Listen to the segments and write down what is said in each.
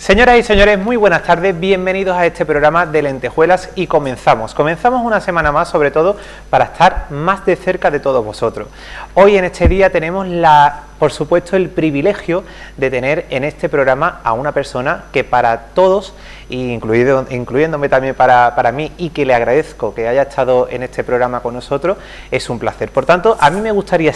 Señoras y señores, muy buenas tardes, bienvenidos a este programa de Lentejuelas y comenzamos una semana más, sobre todo para estar más de cerca de todos vosotros. Hoy en este día tenemos por supuesto el privilegio de tener en este programa a una persona que para todos, incluyéndome también para mí, y que le agradezco que haya estado en este programa con nosotros, es un placer. Por tanto, a mí me gustaría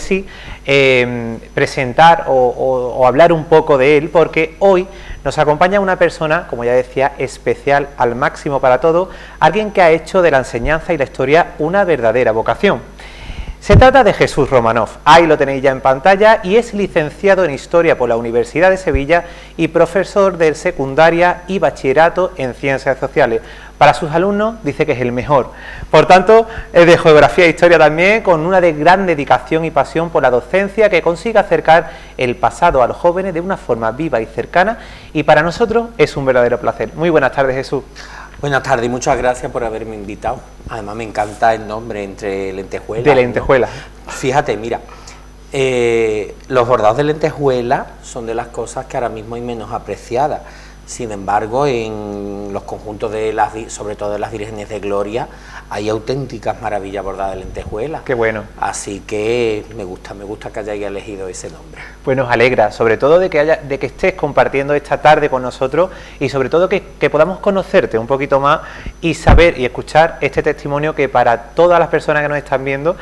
presentar o hablar un poco de él, porque hoy nos acompaña una persona, como ya decía, especial al máximo para todo, alguien que ha hecho de la enseñanza y la historia una verdadera vocación. Se trata de Jesús Romanov, ahí lo tenéis ya en pantalla, y es licenciado en Historia por la Universidad de Sevilla y profesor de secundaria y bachillerato en Ciencias Sociales. Para sus alumnos dice que es el mejor. Por tanto, es de Geografía e Historia también, con una gran dedicación y pasión por la docencia que consigue acercar el pasado a los jóvenes de una forma viva y cercana, y para nosotros es un verdadero placer. Muy buenas tardes, Jesús. Buenas tardes y muchas gracias por haberme invitado. Además me encanta el nombre, Entre Lentejuelas. De Lentejuelas. ¿No? Fíjate, mira, los bordados de lentejuela son de las cosas que ahora mismo hay menos apreciadas. Sin embargo, en los conjuntos sobre todo de las Vírgenes de Gloria, hay auténticas maravillas bordadas de lentejuela. Qué bueno. Así que me gusta que hayáis elegido ese nombre. Pues nos alegra, sobre todo de que estés compartiendo esta tarde con nosotros, y sobre todo que podamos conocerte un poquito más y saber y escuchar este testimonio que para todas las personas que nos están viendo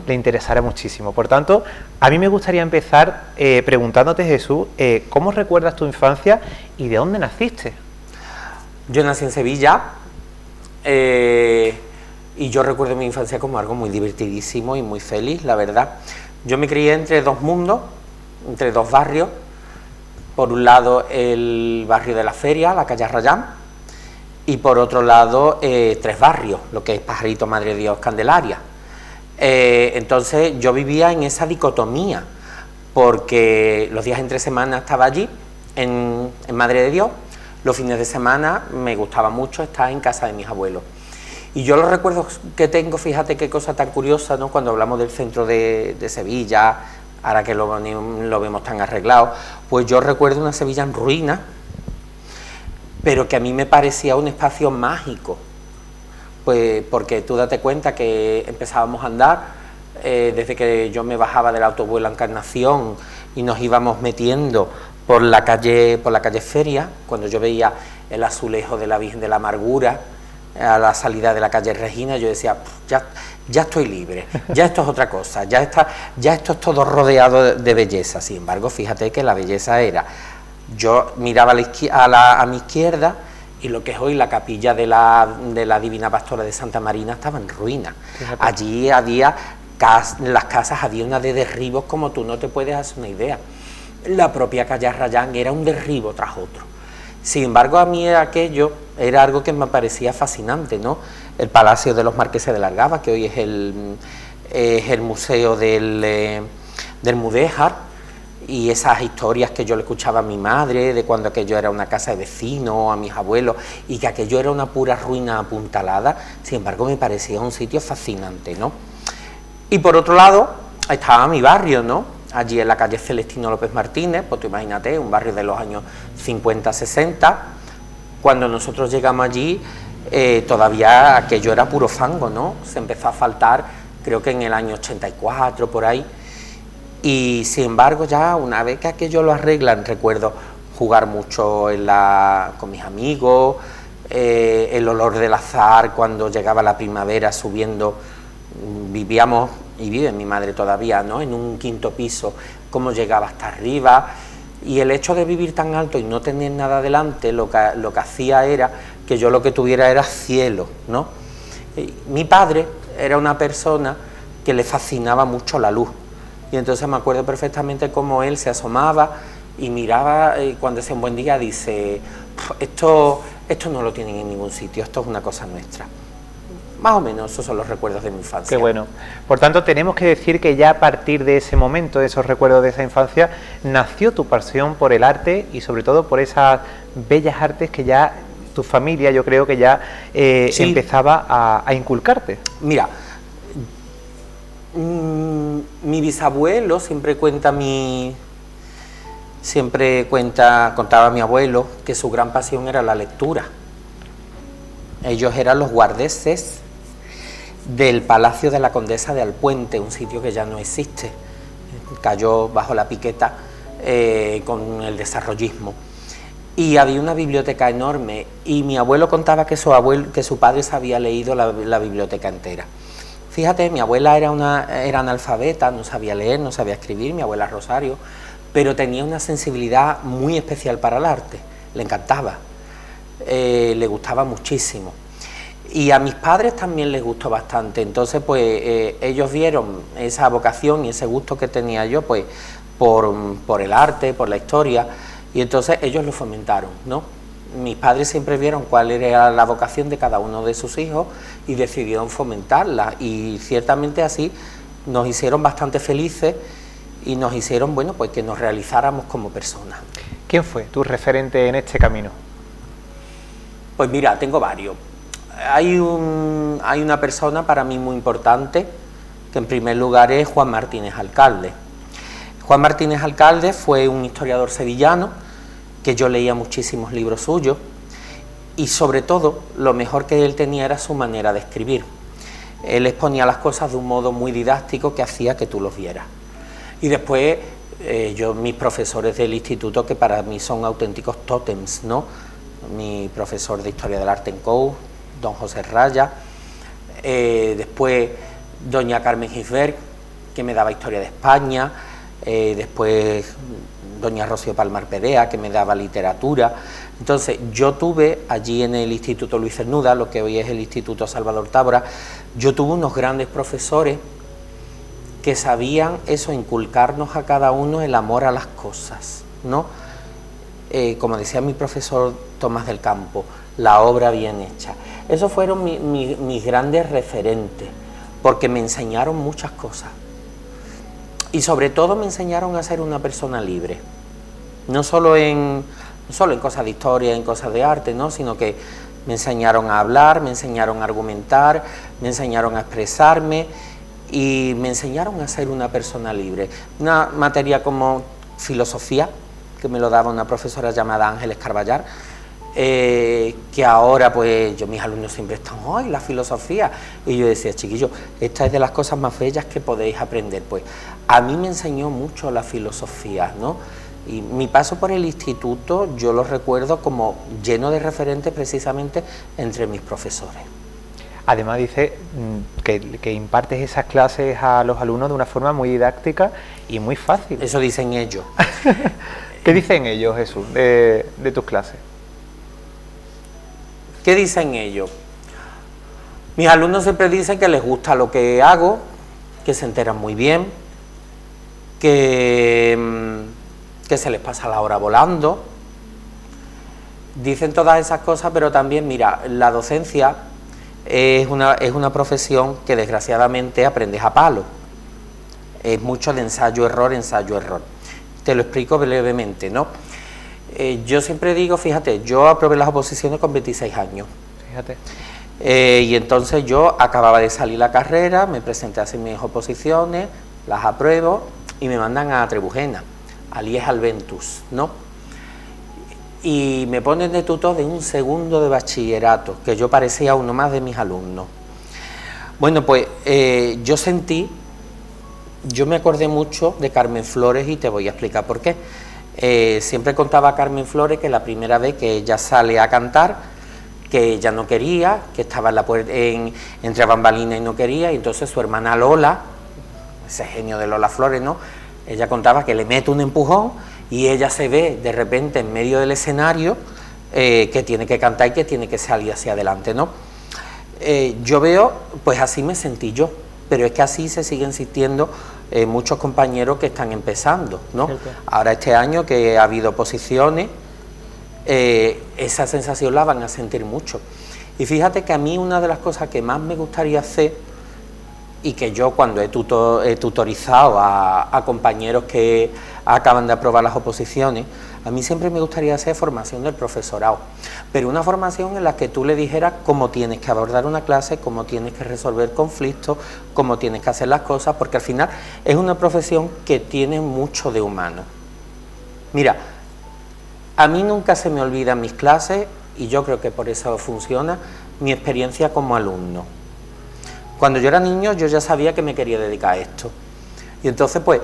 le interesará muchísimo. Por tanto, a mí me gustaría empezar preguntándote, Jesús, ¿cómo recuerdas tu infancia y de dónde naciste? Yo nací en Sevilla, y yo recuerdo mi infancia como algo muy divertidísimo y muy feliz, la verdad. Yo me crié entre dos mundos, entre dos barrios. Por un lado el barrio de la Feria, la calle Arrayán, y por otro lado tres barrios, lo que es Pajarito, Madre de Dios, Candelaria. Entonces yo vivía en esa dicotomía, porque los días entre semana estaba allí, en Madre de Dios. Los fines de semana me gustaba mucho estar en casa de mis abuelos. Y yo los recuerdos que tengo, fíjate qué cosa tan curiosa, ¿no? Cuando hablamos del centro de Sevilla, ahora que lo vemos tan arreglado, pues yo recuerdo una Sevilla en ruinas, pero que a mí me parecía un espacio mágico, pues porque tú date cuenta que empezábamos a andar, desde que yo me bajaba del autobús La Encarnación y nos íbamos metiendo por la calle Feria, cuando yo veía el azulejo de la Virgen de la Amargura a la salida de la calle Regina, yo decía, ya estoy libre, ya esto es otra cosa, ya esto es todo rodeado de belleza. Sin embargo, fíjate que la belleza era, yo miraba a mi izquierda y lo que es hoy la capilla de la Divina Pastora de Santa Marina estaba en ruina. Fíjate. Allí había las casas, había una de derribos como tú no te puedes hacer una idea. La propia calle Arrayán era un derribo tras otro. Sin embargo, a mí aquello era algo que me parecía fascinante, ¿no? El Palacio de los Marqueses de Largaba, que hoy es el museo del Mudéjar, y esas historias que yo le escuchaba a mi madre, de cuando aquello era una casa de vecinos, a mis abuelos, y que aquello era una pura ruina apuntalada. Sin embargo, me parecía un sitio fascinante, ¿no? Y por otro lado, estaba mi barrio, ¿no? Allí en la calle Celestino López Martínez, pues tú imagínate, un barrio de los años 50-60, cuando nosotros llegamos allí, todavía aquello era puro fango, ¿no? Se empezó a asfaltar, creo que en el año 84, por ahí, y sin embargo ya una vez que aquello lo arreglan, recuerdo jugar mucho con mis amigos, el olor del azahar cuando llegaba la primavera subiendo, vivíamos, y vive mi madre todavía, ¿no? En un quinto piso, cómo llegaba hasta arriba, y el hecho de vivir tan alto y no tener nada delante, lo que hacía era que yo lo que tuviera era cielo, ¿no? Mi padre era una persona que le fascinaba mucho la luz, y entonces me acuerdo perfectamente cómo él se asomaba y miraba, y cuando hacía un buen día dice, esto no lo tienen en ningún sitio, esto es una cosa nuestra. Más o menos esos son los recuerdos de mi infancia. Qué bueno. Por tanto, tenemos que decir que ya a partir de ese momento, de esos recuerdos de esa infancia, nació tu pasión por el arte y sobre todo por esas bellas artes que ya tu familia, yo creo que ya sí, empezaba a inculcarte. Mira, mi bisabuelo siempre cuenta siempre contaba mi abuelo que su gran pasión era la lectura. Ellos eran los guardeses del Palacio de la Condesa de Alpuente, un sitio que ya no existe, cayó bajo la piqueta con el desarrollismo. Y había una biblioteca enorme, y mi abuelo contaba que su padre se había leído la biblioteca entera. Fíjate, mi abuela era analfabeta, no sabía leer, no sabía escribir, mi abuela Rosario, pero tenía una sensibilidad muy especial para el arte, le encantaba, le gustaba muchísimo. Y a mis padres también les gustó bastante, entonces pues ellos vieron esa vocación y ese gusto que tenía yo pues por el arte, por la historia, y entonces ellos lo fomentaron, ¿no? Mis padres siempre vieron cuál era la vocación de cada uno de sus hijos y decidieron fomentarla, y ciertamente así nos hicieron bastante felices y nos hicieron, bueno, pues que nos realizáramos como personas. ¿Quién fue tu referente en este camino? Pues mira, tengo varios. Hay una persona para mí muy importante, que en primer lugar es Juan Martínez Alcalde. Juan Martínez Alcalde fue un historiador sevillano, que yo leía muchísimos libros suyos, y sobre todo lo mejor que él tenía era su manera de escribir. Él exponía las cosas de un modo muy didáctico que hacía que tú los vieras. Y después mis profesores del instituto, que para mí son auténticos tótems, ¿no? Mi profesor de Historia del Arte en COU, don José Raya, después doña Carmen Gisbert, que me daba Historia de España, después doña Rocío Palmar Perea, que me daba literatura. Entonces yo tuve allí en el Instituto Luis Cernuda, lo que hoy es el Instituto Salvador Tábora, yo tuve unos grandes profesores que sabían eso, inculcarnos a cada uno el amor a las cosas, ¿no? Como decía mi profesor Tomás del Campo, la obra bien hecha. Esos fueron mis grandes referentes, porque me enseñaron muchas cosas. Y sobre todo me enseñaron a ser una persona libre, no solo en cosas de historia, en cosas de arte, ¿no? Sino que me enseñaron a hablar, me enseñaron a argumentar, me enseñaron a expresarme y me enseñaron a ser una persona libre. Una materia como filosofía, que me lo daba una profesora llamada Ángeles Carballar, que ahora pues mis alumnos siempre están, ¡ay, la filosofía! Y yo decía, chiquillos, esta es de las cosas más bellas que podéis aprender. Pues a mí me enseñó mucho la filosofía, ¿no? Y mi paso por el instituto yo lo recuerdo como lleno de referentes precisamente entre mis profesores. Además dice que impartes esas clases a los alumnos de una forma muy didáctica y muy fácil. Eso dicen ellos. ¿Qué dicen ellos, Jesús, de tus clases? ¿Qué dicen ellos? Mis alumnos siempre dicen que les gusta lo que hago, que se enteran muy bien, que se les pasa la hora volando. Dicen todas esas cosas, pero también, mira, la docencia es una profesión que desgraciadamente aprendes a palo. Es mucho de ensayo-error, ensayo-error. Te lo explico brevemente, ¿no? Yo siempre digo, fíjate, yo aprobé las oposiciones con 26 años. Fíjate. Y entonces yo acababa de salir la carrera, me presenté a hacer mis oposiciones, las apruebo y me mandan a Trebujena, al IES Alventus, ¿no? Y me ponen de tutor de un segundo de bachillerato, que yo parecía uno más de mis alumnos. Bueno, pues yo me acordé mucho de Carmen Flores y te voy a explicar por qué. Siempre contaba a Carmen Flores que la primera vez que ella sale a cantar, que ella no quería, que estaba en la puerta, entre bambalinas y no quería, y entonces su hermana Lola, ese genio de Lola Flores, ¿no? Ella contaba que le mete un empujón y ella se ve de repente en medio del escenario que tiene que cantar y que tiene que salir hacia adelante, ¿no? Yo veo, pues así me sentí yo, pero es que así se siguen sintiendo muchos compañeros que están empezando, ¿no? Ahora este año que ha habido oposiciones, esa sensación la van a sentir mucho. Y fíjate que a mí una de las cosas que más me gustaría hacer, y que yo cuando he tutorizado a compañeros que acaban de aprobar las oposiciones, a mí siempre me gustaría hacer formación del profesorado, pero una formación en la que tú le dijeras cómo tienes que abordar una clase, cómo tienes que resolver conflictos, cómo tienes que hacer las cosas, porque al final es una profesión que tiene mucho de humano. Mira, a mí nunca se me olvidan mis clases, y yo creo que por eso funciona, mi experiencia como alumno. Cuando yo era niño yo ya sabía que me quería dedicar a esto. Y entonces pues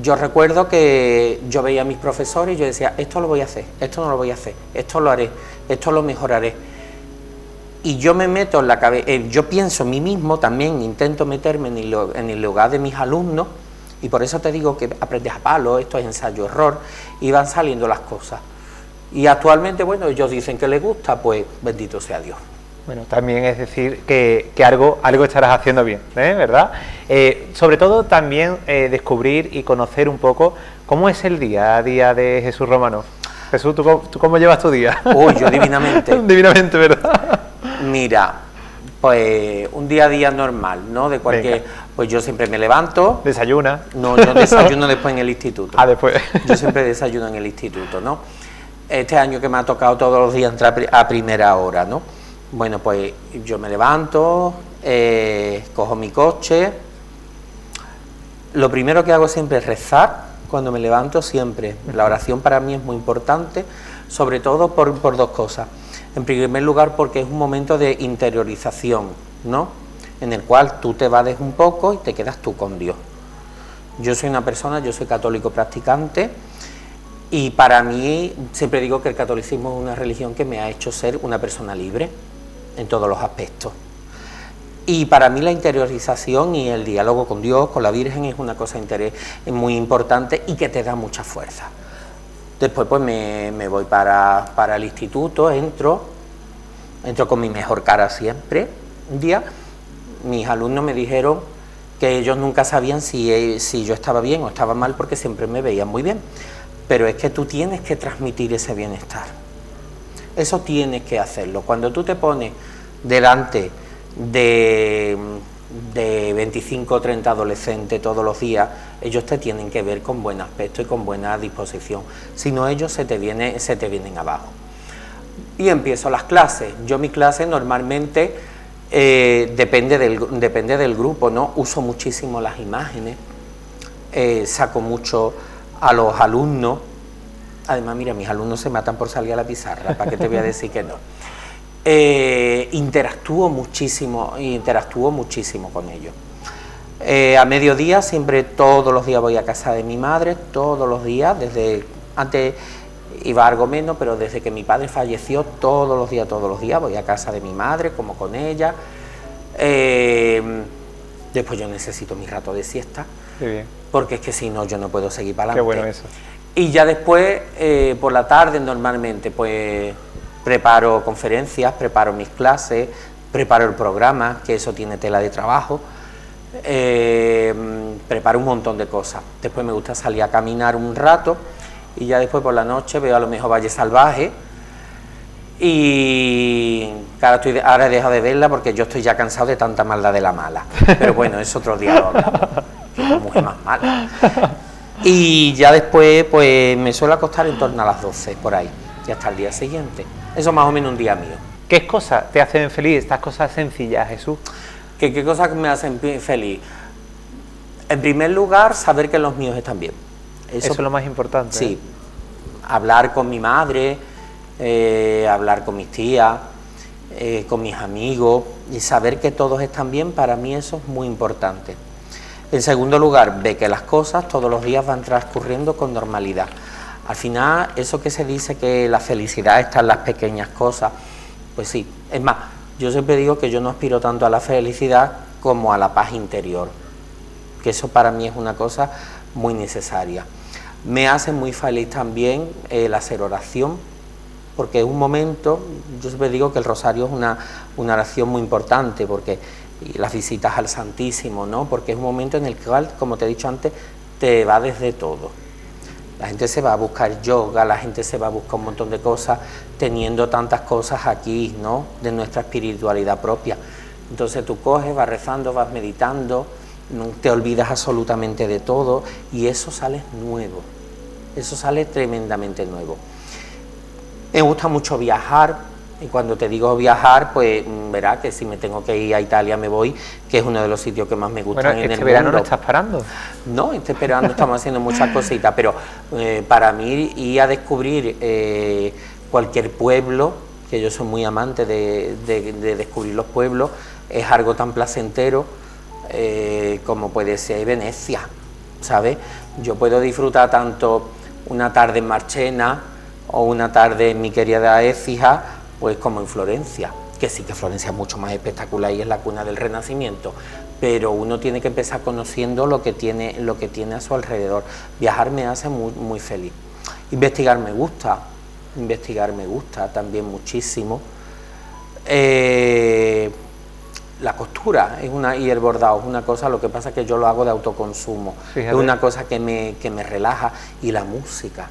yo recuerdo que yo veía a mis profesores y yo decía, esto lo voy a hacer, esto no lo voy a hacer, esto lo haré, esto lo mejoraré. Y yo me meto en la cabeza, yo pienso en mí mismo, también intento meterme en el lugar de mis alumnos, y por eso te digo que aprendes a palo, esto es ensayo-error, y van saliendo las cosas. Y actualmente, bueno, ellos dicen que les gusta, pues bendito sea Dios. Bueno, también es decir que algo estarás haciendo bien, ¿verdad? Sobre todo también descubrir y conocer un poco cómo es el día a día de Jesús Romano. Jesús, ¿tú cómo llevas tu día? Uy, yo divinamente. Divinamente, ¿verdad? Mira, pues un día a día normal, ¿no? De cualquier... Venga. Pues yo siempre me levanto... ¿Desayuna? No, yo desayuno después en el instituto. Ah, después. Yo siempre desayuno en el instituto, ¿no? Este año que me ha tocado todos los días entrar a primera hora, ¿no? Bueno, pues yo me levanto, cojo mi coche. Lo primero que hago siempre es rezar cuando me levanto, siempre. La oración para mí es muy importante, sobre todo por dos cosas. En primer lugar, porque es un momento de interiorización, ¿no? En el cual tú te evades un poco y te quedas tú con Dios. Yo soy católico practicante, y para mí, siempre digo que el catolicismo es una religión que me ha hecho ser una persona libre en todos los aspectos. Y para mí la interiorización y el diálogo con Dios, con la Virgen, es una cosa muy importante y que te da mucha fuerza. Después pues me voy para el instituto, entro con mi mejor cara siempre. Un día mis alumnos me dijeron que ellos nunca sabían si yo estaba bien o estaba mal, porque siempre me veían muy bien. Pero es que tú tienes que transmitir ese bienestar. Eso tienes que hacerlo. Cuando tú te pones delante de 25 o 30 adolescentes todos los días, ellos te tienen que ver con buen aspecto y con buena disposición. Si no, ellos se te vienen abajo. Y empiezo las clases. Yo mi clase normalmente depende del grupo, ¿no? Uso muchísimo las imágenes, saco mucho a los alumnos. Además, mira, mis alumnos se matan por salir a la pizarra, ¿para qué te voy a decir que no? Interactúo muchísimo con ellos. A mediodía, siempre, todos los días voy a casa de mi madre, todos los días, desde antes iba algo menos, pero desde que mi padre falleció, todos los días voy a casa de mi madre, como con ella. Después yo necesito mi rato de siesta. Qué bien. Porque es que si no, yo no puedo seguir para adelante. Qué bueno eso. Y ya después, por la tarde, normalmente, pues preparo conferencias, preparo mis clases, preparo el programa, que eso tiene tela de trabajo, preparo un montón de cosas. Después me gusta salir a caminar un rato, y ya después por la noche veo a lo mejor Valle Salvaje, y claro, ahora he dejado de verla porque yo estoy ya cansado de tanta maldad de la mala. Pero bueno, es otro día lo hablamos. Que es mujer más mala. Y ya después pues me suelo acostar en torno a las 12 por ahí, y hasta el día siguiente. Eso más o menos un día mío. ¿Qué cosas te hacen feliz, estas cosas sencillas, Jesús? ¿Qué cosas me hacen feliz? En primer lugar, saber que los míos están bien. Eso es lo más importante. Sí, hablar con mi madre, hablar con mis tías, con mis amigos, y saber que todos están bien, para mí eso es muy importante. En segundo lugar, ve que las cosas todos los días van transcurriendo con normalidad. Al final, eso que se dice que la felicidad está en las pequeñas cosas, pues sí. Es más, yo siempre digo que yo no aspiro tanto a la felicidad como a la paz interior, que eso para mí es una cosa muy necesaria. Me hace muy feliz también el hacer oración, porque es un momento, yo siempre digo que el rosario es una oración muy importante, porque y las visitas al Santísimo, ¿no? Porque es un momento en el cual, como te he dicho antes, te va desde todo. La gente se va a buscar yoga, la gente se va a buscar un montón de cosas, teniendo tantas cosas aquí, ¿no? De nuestra espiritualidad propia. Entonces tú coges, vas rezando, vas meditando, te olvidas absolutamente de todo, y eso sale nuevo, eso sale tremendamente nuevo. Me gusta mucho viajar, Y cuando te digo viajar, pues verás que si me tengo que ir a Italia me voy, que es uno de los sitios que más me gustan en el mundo. ¿Este verano no estás parando? No, este verano estamos haciendo muchas cositas, pero para mí ir a descubrir cualquier pueblo, que yo soy muy amante de descubrir los pueblos, es algo tan placentero como puede ser Venecia, ¿sabes? Yo puedo disfrutar tanto una tarde en Marchena o una tarde en mi querida Écija, pues como en Florencia, que sí que Florencia es mucho más espectacular y es la cuna del Renacimiento, pero uno tiene que empezar conociendo lo que tiene a su alrededor. Viajar me hace muy, muy feliz. Investigar me gusta también muchísimo. La costura y el bordado es una cosa, lo que pasa es que yo lo hago de autoconsumo. Fíjate. Es una cosa que me relaja, y la música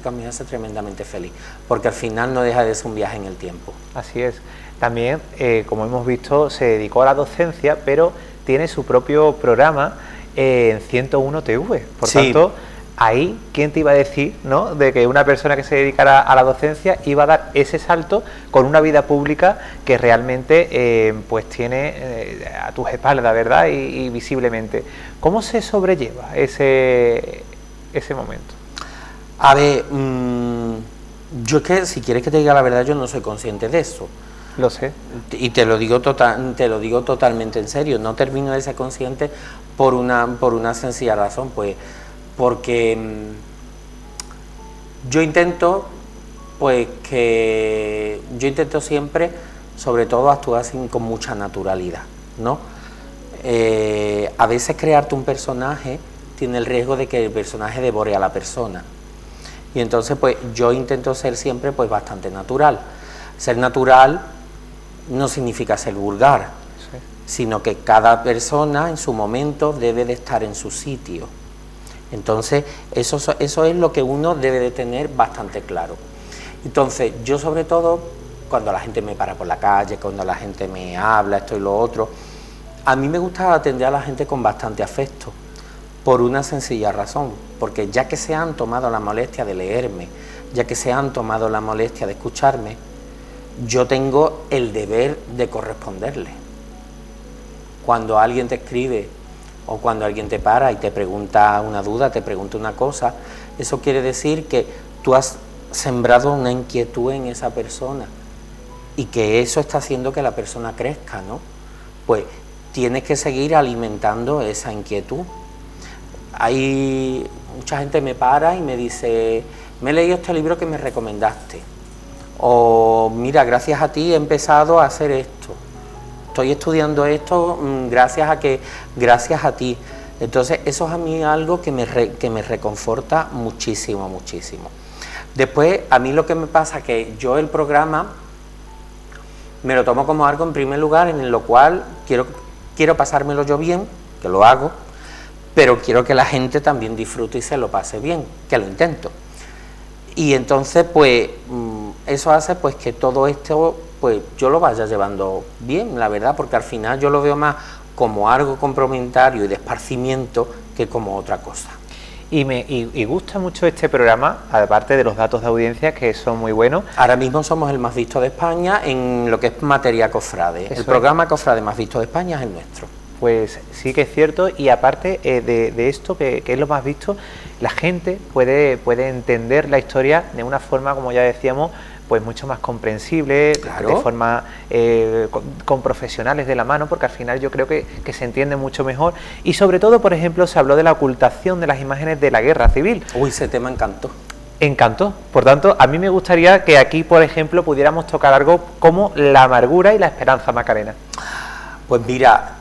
me hace tremendamente feliz, porque al final no deja de ser un viaje en el tiempo. Así es. También, como hemos visto, se dedicó a la docencia, pero tiene su propio programa en 101 TV. Por tanto, ahí, ¿quién te iba a decir, ¿no?, de que una persona que se dedicara a la docencia iba a dar ese salto con una vida pública que realmente pues tiene a tus espaldas, ¿verdad?, y visiblemente. ¿Cómo se sobrelleva ese momento? A ver, yo es que, si quieres que te diga la verdad, yo no soy consciente de eso. Lo sé. Y te lo digo totalmente en serio. No termino de ser consciente por una sencilla razón, pues porque yo intento siempre, sobre todo, actuar con mucha naturalidad, ¿no? A veces crearte un personaje tiene el riesgo de que el personaje devore a la persona, y entonces pues yo intento ser siempre pues bastante natural. Ser natural no significa ser vulgar, sino que cada persona en su momento debe de estar en su sitio. Entonces, eso es lo que uno debe de tener bastante claro. Entonces, yo sobre todo, cuando la gente me para por la calle, cuando la gente me habla, esto y lo otro, a mí me gusta atender a la gente con bastante afecto, por una sencilla razón, porque ya que se han tomado la molestia de leerme, ya que se han tomado la molestia de escucharme, yo tengo el deber de corresponderle. Cuando alguien te escribe, o cuando alguien te para y te pregunta una duda, te pregunta una cosa, eso quiere decir que tú has sembrado una inquietud en esa persona, y que eso está haciendo que la persona crezca, ¿no? Pues tienes que seguir alimentando esa inquietud. Hay mucha gente me para y me dice: me he leído este libro que me recomendaste, o mira, gracias a ti he empezado a hacer esto, estoy estudiando esto gracias a ti. Entonces eso es a mí algo que me reconforta muchísimo, muchísimo. Después, a mí lo que me pasa es que yo el programa me lo tomo como algo, en primer lugar, en lo cual quiero pasármelo yo bien, que lo hago, pero quiero que la gente también disfrute y se lo pase bien, que lo intento. Y entonces, pues, eso hace pues que todo esto, pues, yo lo vaya llevando bien, la verdad, porque al final yo lo veo más como algo complementario y de esparcimiento que como otra cosa. Y gusta mucho este programa, aparte de los datos de audiencia, que son muy buenos. Ahora mismo somos el más visto de España en lo que es materia cofrade. El programa cofrade más visto de España es el nuestro. Pues sí que es cierto, y aparte de esto, que es lo más visto, la gente puede entender la historia de una forma, como ya decíamos, pues mucho más comprensible, claro, de forma con profesionales de la mano, porque al final yo creo que se entiende mucho mejor. Y sobre todo, por ejemplo, se habló de la ocultación de las imágenes de la guerra civil. Uy, ese tema encantó. Encantó. Por tanto, a mí me gustaría que aquí, por ejemplo, pudiéramos tocar algo como la amargura y la esperanza, Macarena. Pues mira,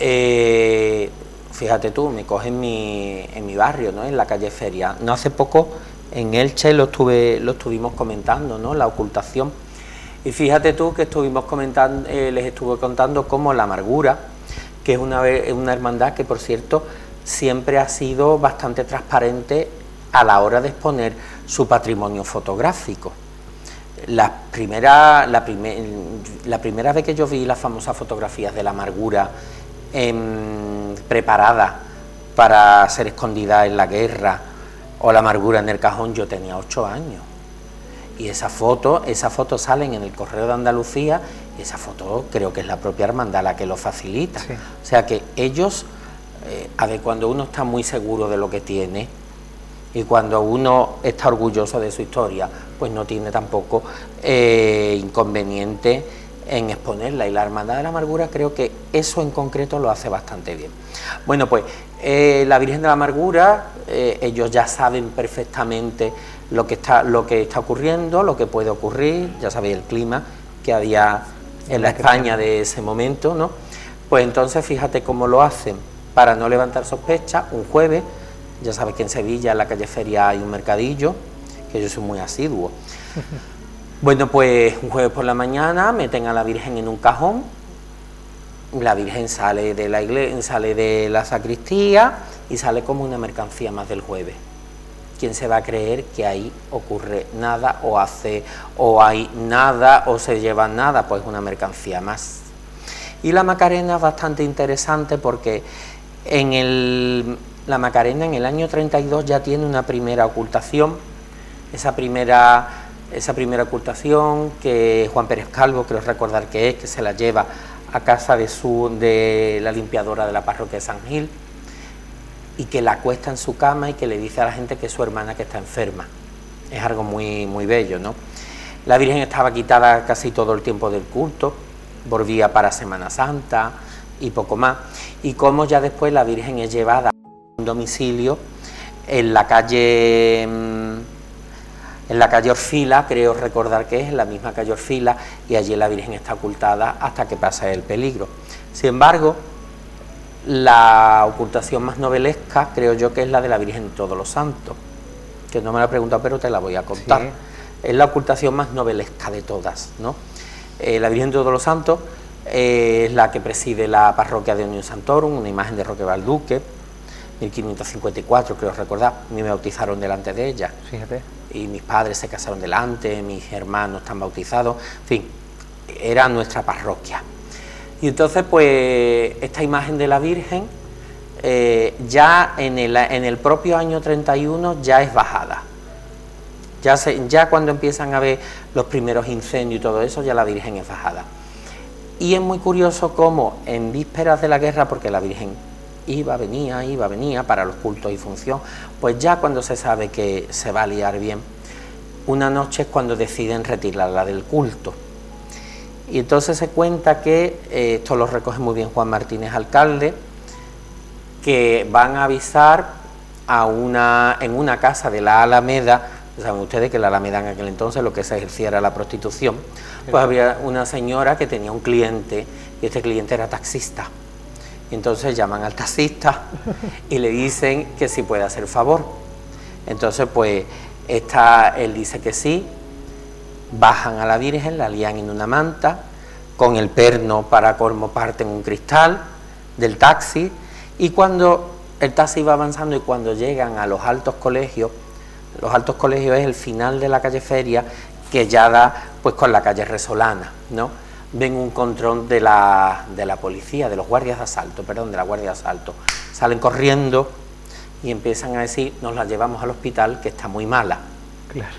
fíjate tú, me coge en mi barrio, ¿no?, en la calle Feria. No hace poco, en Elche, lo estuvimos comentando, ¿no?, la ocultación. Y fíjate tú que estuvimos comentando, les estuve contando cómo la amargura, que es una hermandad que, por cierto, siempre ha sido bastante transparente a la hora de exponer su patrimonio fotográfico. La primera vez que yo vi las famosas fotografías de la amargura preparadas para ser escondida en la guerra, o la amargura en el cajón, yo tenía 8 años. Y esas fotos salen en el Correo de Andalucía, y esa foto creo que es la propia hermandad la que lo facilita. Sí. O sea que ellos, a ver, cuando uno está muy seguro de lo que tiene y cuando uno está orgulloso de su historia, pues no tiene tampoco inconveniente en exponerla, y la Hermandad de la Amargura creo que eso en concreto lo hace bastante bien. Bueno, pues la Virgen de la Amargura, ellos ya saben perfectamente lo que está ocurriendo, lo que puede ocurrir, ya sabéis el clima que había en la España de ese momento, ¿no? Pues entonces fíjate cómo lo hacen, para no levantar sospechas, un jueves, ya sabes que en Sevilla, en la calle Feria, hay un mercadillo, que yo soy muy asiduo. Bueno, pues un jueves por la mañana meten a la Virgen en un cajón, la Virgen sale de la iglesia, sale de la sacristía y sale como una mercancía más del jueves. ¿Quién se va a creer que ahí ocurre nada o hay nada o se lleva nada? Pues una mercancía más. Y la Macarena es bastante interesante porque la Macarena en el año 32 ya tiene una primera ocultación, esa primera ocultación que Juan Pérez Calvo, creo recordar que se la lleva a casa de la limpiadora de la parroquia de San Gil, y que la acuesta en su cama y que le dice a la gente que es su hermana que está enferma. Es algo muy, muy bello, ¿no? La Virgen estaba quitada casi todo el tiempo del culto, volvía para Semana Santa y poco más, y como ya después la Virgen es llevada a un domicilio en la calle Orfila, creo recordar que es, en la misma calle Orfila, y allí la Virgen está ocultada hasta que pasa el peligro. Sin embargo, la ocultación más novelesca creo yo que es la de la Virgen de Todos los Santos, que no me la he preguntado pero te la voy a contar. Sí. Es la ocultación más novelesca de todas, ¿no? La Virgen de Todos los Santos es la que preside la parroquia de Unión Santorum, una imagen de Roque Valduque, 1554 creo recordar. A mí me bautizaron delante de ella. Fíjate. Y mis padres se casaron delante, mis hermanos están bautizados, en fin, era nuestra parroquia. Y entonces pues esta imagen de la Virgen ya en el propio año 31 ya es bajada. Ya cuando empiezan a ver los primeros incendios y todo eso, ya la Virgen es bajada. Y es muy curioso cómo en vísperas de la guerra, porque la Virgen iba, venía para los cultos y función, pues ya cuando se sabe que se va a liar bien, una noche es cuando deciden retirarla del culto. Y entonces se cuenta que, esto lo recoge muy bien Juan Martínez, alcalde, que van a avisar en una casa de la Alameda. Saben ustedes que la Alameda en aquel entonces lo que se ejercía era la prostitución. Pues había una señora que tenía un cliente, y este cliente era taxista. Y entonces llaman al taxista y le dicen que si puede hacer favor. Entonces pues él dice que sí, bajan a la Virgen, la lían en una manta, con el perno para colmo parten un cristal del taxi, y cuando el taxi va avanzando y cuando llegan a los Altos Colegios es el final de la calle Feria, que ya da pues con la calle Resolana, ¿no? Ven un control de la policía, de los guardias de asalto, de la guardia de asalto, salen corriendo y empiezan a decir, nos la llevamos al hospital que está muy mala. Claro.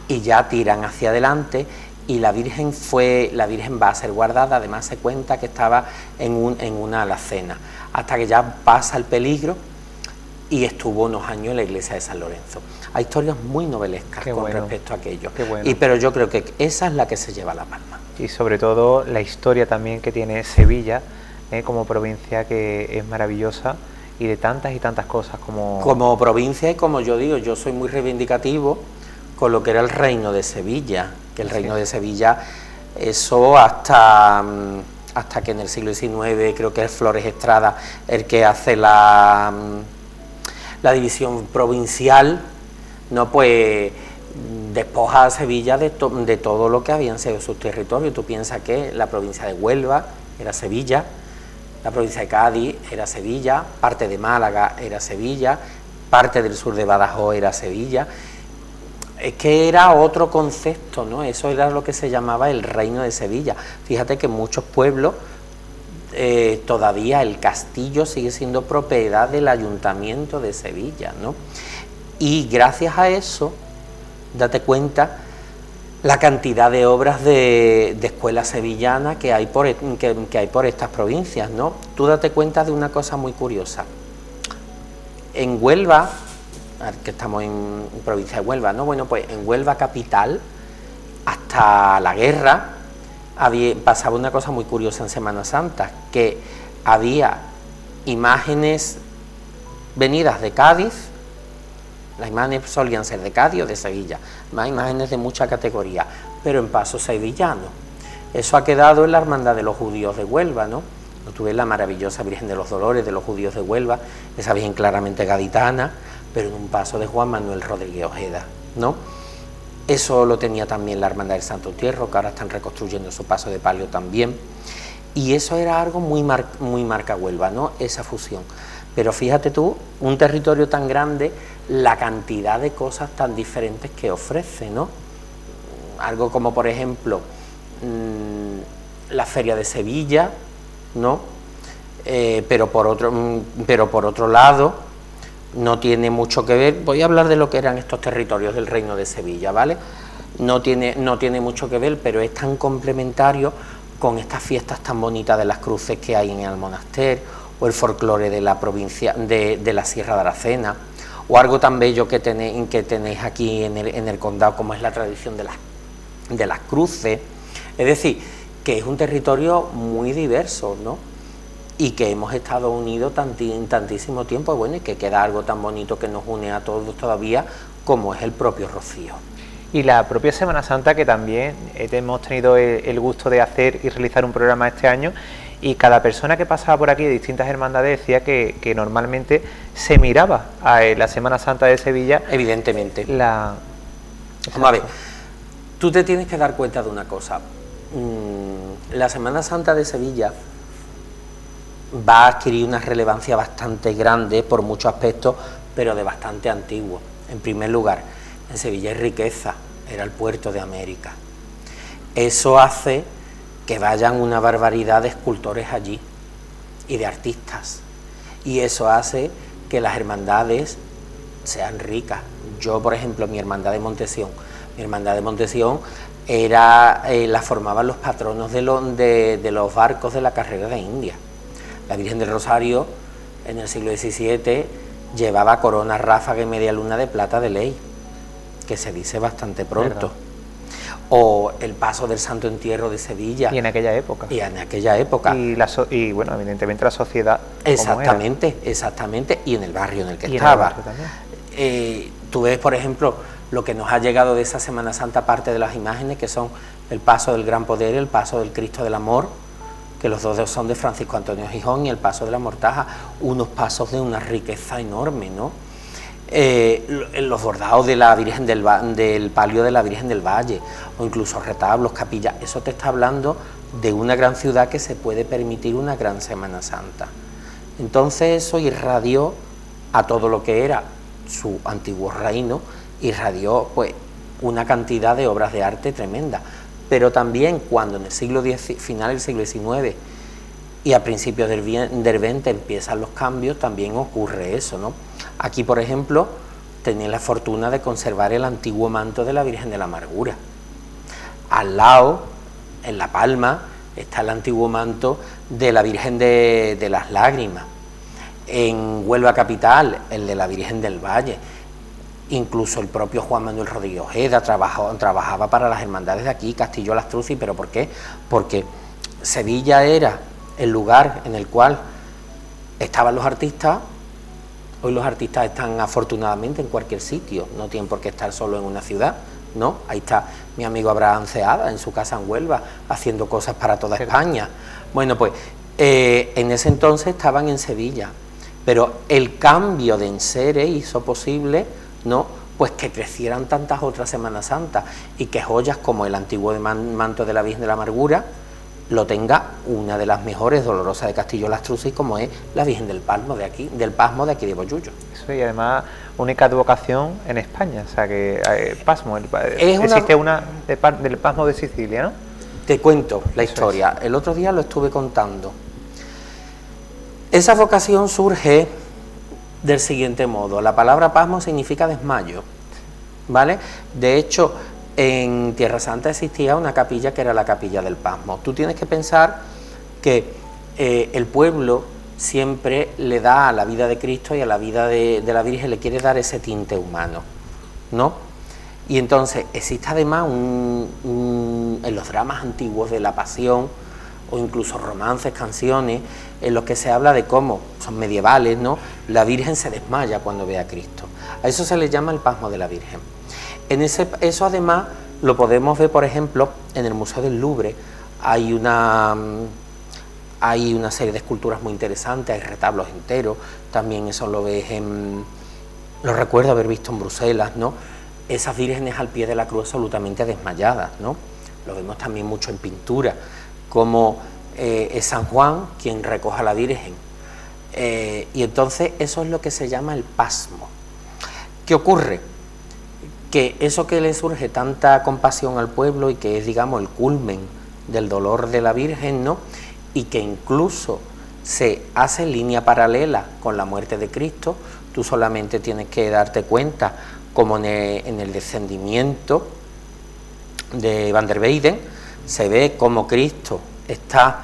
Y ya tiran hacia adelante y la Virgen va a ser guardada. Además se cuenta que estaba en una alacena, hasta que ya pasa el peligro y estuvo unos años en la iglesia de San Lorenzo. Hay historias muy novelescas respecto a aquello. Pero yo creo que esa es la que se lleva la palma. Y sobre todo la historia también que tiene Sevilla, como provincia, que es maravillosa, y de tantas y tantas cosas como provincia. Y como yo digo, yo soy muy reivindicativo con lo que era el Reino de Sevilla, que el Reino de Sevilla, eso hasta que en el siglo XIX creo que es Flores Estrada el que hace la división provincial, ¿no? Pues despoja a Sevilla de todo lo que habían sido sus territorios. Tú piensas que la provincia de Huelva era Sevilla, la provincia de Cádiz era Sevilla, parte de Málaga era Sevilla, parte del sur de Badajoz era Sevilla. Es que era otro concepto, ¿no? Eso era lo que se llamaba el Reino de Sevilla. Fíjate que en muchos pueblos todavía el castillo sigue siendo propiedad del Ayuntamiento de Sevilla, ¿no? Y gracias a eso, date cuenta la cantidad de obras de escuelas sevillanas que hay por estas provincias, ¿no? Tú date cuenta de una cosa muy curiosa. En Huelva, que estamos en provincia de Huelva, ¿no? Bueno, pues en Huelva capital, hasta la guerra, pasaba una cosa muy curiosa en Semana Santa, que había imágenes venidas de Cádiz. Las imágenes solían ser de Cádiz o de Sevilla, más imágenes de mucha categoría, pero en paso sevillano. Eso ha quedado en la Hermandad de los Judíos de Huelva, ¿no? Tú ves la maravillosa Virgen de los Dolores de los Judíos de Huelva, esa Virgen claramente gaditana, pero en un paso de Juan Manuel Rodríguez Ojeda, ¿no? Eso lo tenía también la Hermandad del Santo Entierro, que ahora están reconstruyendo su paso de palio también, y eso era algo muy marca Huelva, ¿no? Esa fusión. Pero fíjate tú, un territorio tan grande, la cantidad de cosas tan diferentes que ofrece, ¿no? Algo como, por ejemplo, la Feria de Sevilla, ¿no? Pero por otro lado, no tiene mucho que ver. Voy a hablar de lo que eran estos territorios del Reino de Sevilla, ¿vale? No tiene mucho que ver, pero es tan complementario con estas fiestas tan bonitas de las cruces que hay en el monasterio, o el folclore de la provincia de la Sierra de Aracena, o algo tan bello que tenéis aquí en el condado, como es la tradición de las cruces. Es decir, que es un territorio muy diverso, ¿no? Y que hemos estado unidos tantísimo tiempo, bueno, y que queda algo tan bonito que nos une a todos todavía, como es el propio Rocío. Y la propia Semana Santa, que también hemos tenido el gusto de hacer y realizar un programa este año, y cada persona que pasaba por aquí de distintas hermandades decía que normalmente se miraba a la Semana Santa de Sevilla. Evidentemente. Vamos a ver, tú te tienes que dar cuenta de una cosa. La Semana Santa de Sevilla va a adquirir una relevancia bastante grande por muchos aspectos, pero de bastante antiguo. En primer lugar, en Sevilla hay riqueza, era el puerto de América. Eso hace que vayan una barbaridad de escultores allí y de artistas, y eso hace que las hermandades sean ricas. Yo, por ejemplo, mi hermandad de Montesión la formaban los patronos de los barcos de la carrera de India. La Virgen del Rosario en el siglo XVII llevaba corona, ráfaga y media luna de plata de ley, que se dice bastante pronto. ¿Verdad? O el paso del Santo Entierro de Sevilla. Y en aquella época. Y bueno, evidentemente la sociedad. Exactamente, y en el barrio en el que estaba. Tú ves, por ejemplo, lo que nos ha llegado de esa Semana Santa, parte de las imágenes, que son el paso del Gran Poder, el paso del Cristo del Amor, que los dos son de Francisco Antonio Gijón, y el paso de la Mortaja, unos pasos de una riqueza enorme, ¿no? Los bordados de la Virgen del palio de la Virgen del Valle, o incluso retablos, capillas. Eso te está hablando de una gran ciudad que se puede permitir una gran Semana Santa. Entonces eso irradió a todo lo que era su antiguo reino, irradió pues una cantidad de obras de arte tremenda. Pero también cuando en el final del siglo XIX y a principios del XX empiezan los cambios, también ocurre eso, ¿no? Aquí, por ejemplo, tenía la fortuna de conservar el antiguo manto de la Virgen de la Amargura. Al lado, en La Palma, está el antiguo manto de la Virgen de las Lágrimas. En Huelva capital, el de la Virgen del Valle. Incluso el propio Juan Manuel Rodríguez Ojeda trabajaba para las hermandades de aquí, Castillo Lastrucci. ¿Pero por qué? Porque Sevilla era el lugar en el cual estaban los artistas. Hoy los artistas están afortunadamente en cualquier sitio, no tienen por qué estar solo en una ciudad, ¿no? Ahí está mi amigo Abraham Ceada en su casa en Huelva, haciendo cosas para toda España. Bueno, pues en ese entonces estaban en Sevilla, pero el cambio de enseres hizo posible, ¿no?, pues que crecieran tantas otras Semanas Santas, y que joyas como el antiguo manto de la Virgen de la Amargura lo tenga una de las mejores, Dolorosa de Castillo Lastrucci, como es la Virgen del Pasmo de aquí de Bollullo. Eso, y además única advocación en España, o sea que Pasmo, existe una del Pasmo de Sicilia, ¿no? Te cuento la historia. El otro día lo estuve contando. Esa vocación surge del siguiente modo. La palabra pasmo significa desmayo, ¿vale? De hecho, en Tierra Santa existía una capilla que era la Capilla del Pasmo. Tú tienes que pensar que el pueblo siempre le da a la vida de Cristo y a la vida de la Virgen, le quiere dar ese tinte humano, ¿no? Y entonces existe además en los dramas antiguos de la Pasión, o incluso romances, canciones, en los que se habla de cómo, son medievales, ¿no?, la Virgen se desmaya cuando ve a Cristo. A eso se le llama el pasmo de la Virgen. Eso además lo podemos ver, por ejemplo, en el Museo del Louvre. Hay una serie de esculturas muy interesantes, hay retablos enteros, también eso lo ves lo recuerdo haber visto en Bruselas, ¿no?, esas vírgenes al pie de la cruz absolutamente desmayadas, ¿no? Lo vemos también mucho en pintura, como es San Juan quien recoge a la Virgen. Y entonces eso es lo que se llama el pasmo. ¿Qué ocurre? Que eso que le surge tanta compasión al pueblo y que es, digamos, el culmen del dolor de la Virgen, ¿no?, y que incluso se hace en línea paralela con la muerte de Cristo. Tú solamente tienes que darte cuenta como en el descendimiento de Van der Weyden se ve como Cristo está,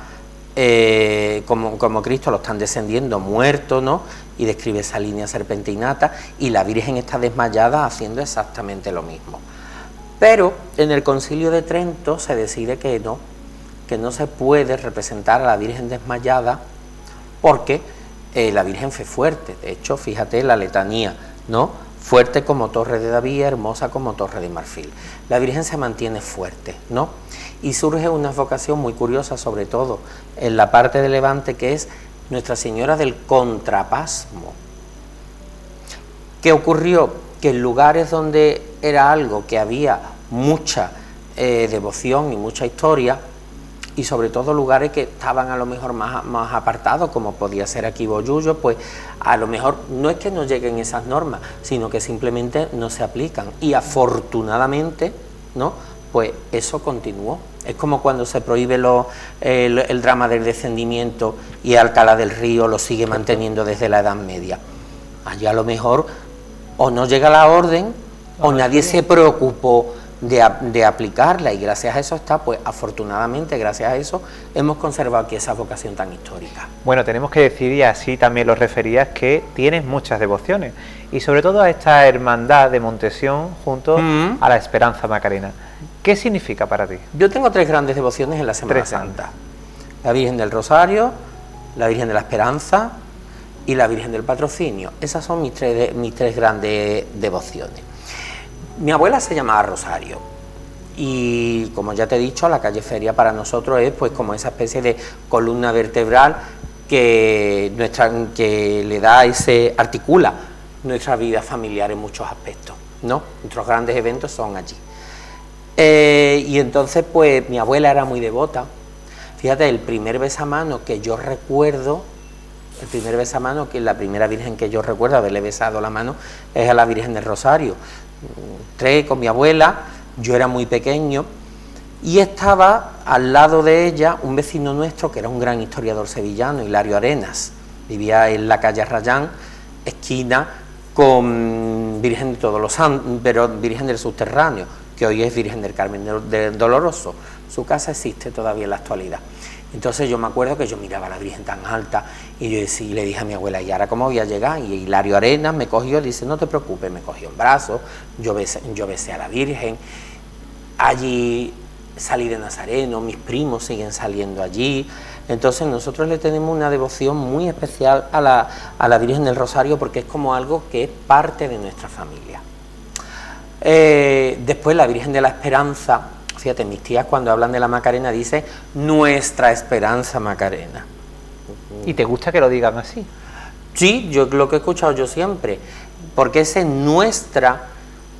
como Cristo lo están descendiendo muerto, ¿no?, y describe esa línea serpentinata, y la Virgen está desmayada haciendo exactamente lo mismo. Pero en el Concilio de Trento se decide que no se puede representar a la Virgen desmayada porque la Virgen fue fuerte. De hecho, fíjate la letanía, ¿no?, fuerte como torre de David, hermosa como torre de marfil. La Virgen se mantiene fuerte, ¿no? Y surge una vocación muy curiosa, sobre todo en la parte de Levante, que es Nuestra Señora del Contrapasmo. ¿Qué ocurrió? Que en lugares donde era algo que había mucha devoción y mucha historia, y sobre todo lugares que estaban a lo mejor más apartados, como podía ser aquí Bollullo, pues a lo mejor no es que no lleguen esas normas, sino que simplemente no se aplican. Y afortunadamente, ¿no?, pues eso continuó. Es como cuando se prohíbe el drama del descendimiento y Alcalá del Río lo sigue manteniendo desde la Edad Media. Allá a lo mejor o no llega la orden o nadie se preocupó de aplicarla, y gracias a eso está, pues afortunadamente gracias a eso hemos conservado aquí esa vocación tan histórica. Bueno, tenemos que decir, y así también lo referías, que tienes muchas devociones, y sobre todo a esta hermandad de Montesión junto a la Esperanza Macarena. ¿Qué significa para ti? Yo tengo 3 grandes devociones en la Semana Santa: la Virgen del Rosario, la Virgen de la Esperanza y la Virgen del Patrocinio. Esas son mis tres grandes devociones. Mi abuela se llamaba Rosario y, como ya te he dicho, la calle Feria para nosotros es pues como esa especie de columna vertebral que le da articula nuestra vida familiar en muchos aspectos, ¿no? Nuestros grandes eventos son allí. Y entonces pues mi abuela era muy devota. Fíjate, el primer besamano que yo recuerdo, la primera Virgen que yo recuerdo haberle besado la mano es a la Virgen del Rosario. Entré con mi abuela, yo era muy pequeño, y estaba al lado de ella un vecino nuestro que era un gran historiador sevillano, Hilario Arenas. Vivía en la calle Arrayán, esquina con Virgen de Todos los Santos, pero Virgen del Subterráneo, que hoy es Virgen del Carmen del Doloroso. Su casa existe todavía en la actualidad. Entonces yo me acuerdo que yo miraba a la Virgen tan alta y yo le dije a mi abuela, ¿y ahora cómo voy a llegar? Y Hilario Arenas me cogió y dice, no te preocupes, me cogió en brazos, yo besé a la Virgen. Allí salí de Nazareno, mis primos siguen saliendo allí. Entonces nosotros le tenemos una devoción muy especial a la Virgen del Rosario, porque es como algo que es parte de nuestra familia. Después la Virgen de la Esperanza. Fíjate, mis tías cuando hablan de la Macarena dicen Nuestra Esperanza Macarena. ¿Y te gusta que lo digan así? Sí, yo lo que he escuchado yo siempre, porque ese nuestra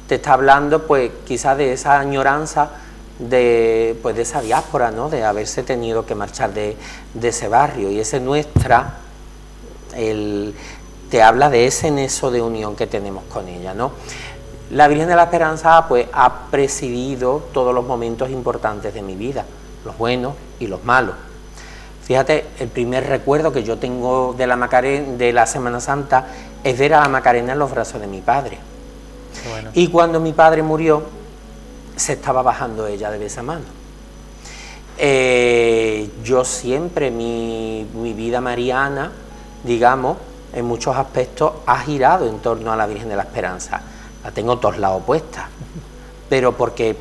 te está hablando pues quizás de esa añoranza pues de esa diáspora, ¿no?, de haberse tenido que marchar de ese barrio, y ese nuestra te habla de ese nexo de unión que tenemos con ella, ¿no? La Virgen de la Esperanza pues ha presidido todos los momentos importantes de mi vida, los buenos y los malos. Fíjate, el primer recuerdo que yo tengo de la Semana Santa es ver a la Macarena en los brazos de mi padre. Bueno. Y cuando mi padre murió, se estaba bajando ella de besamano. Yo siempre, mi vida mariana, digamos, en muchos aspectos ha girado en torno a la Virgen de la Esperanza. La tengo todos lados puesta, pero porque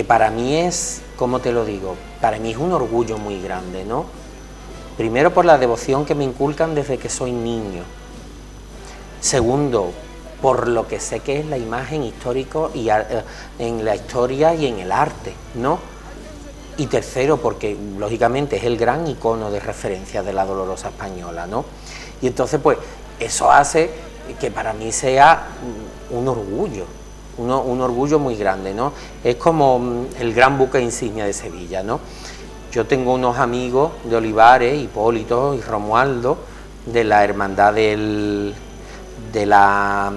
para mí es, ¿cómo te lo digo? Para mí es un orgullo muy grande, ¿no? Primero, por la devoción que me inculcan desde que soy niño. Segundo, por lo que sé que es la imagen histórica y en la historia y en el arte, ¿no? Y tercero, porque lógicamente es el gran icono de referencia de la Dolorosa Española, ¿no? Y entonces, pues, eso hace que para mí sea un orgullo, un orgullo muy grande, ¿no? Es como el gran buque insignia de Sevilla, ¿no? Yo tengo unos amigos de Olivares, Hipólito y Romualdo, de la hermandad de la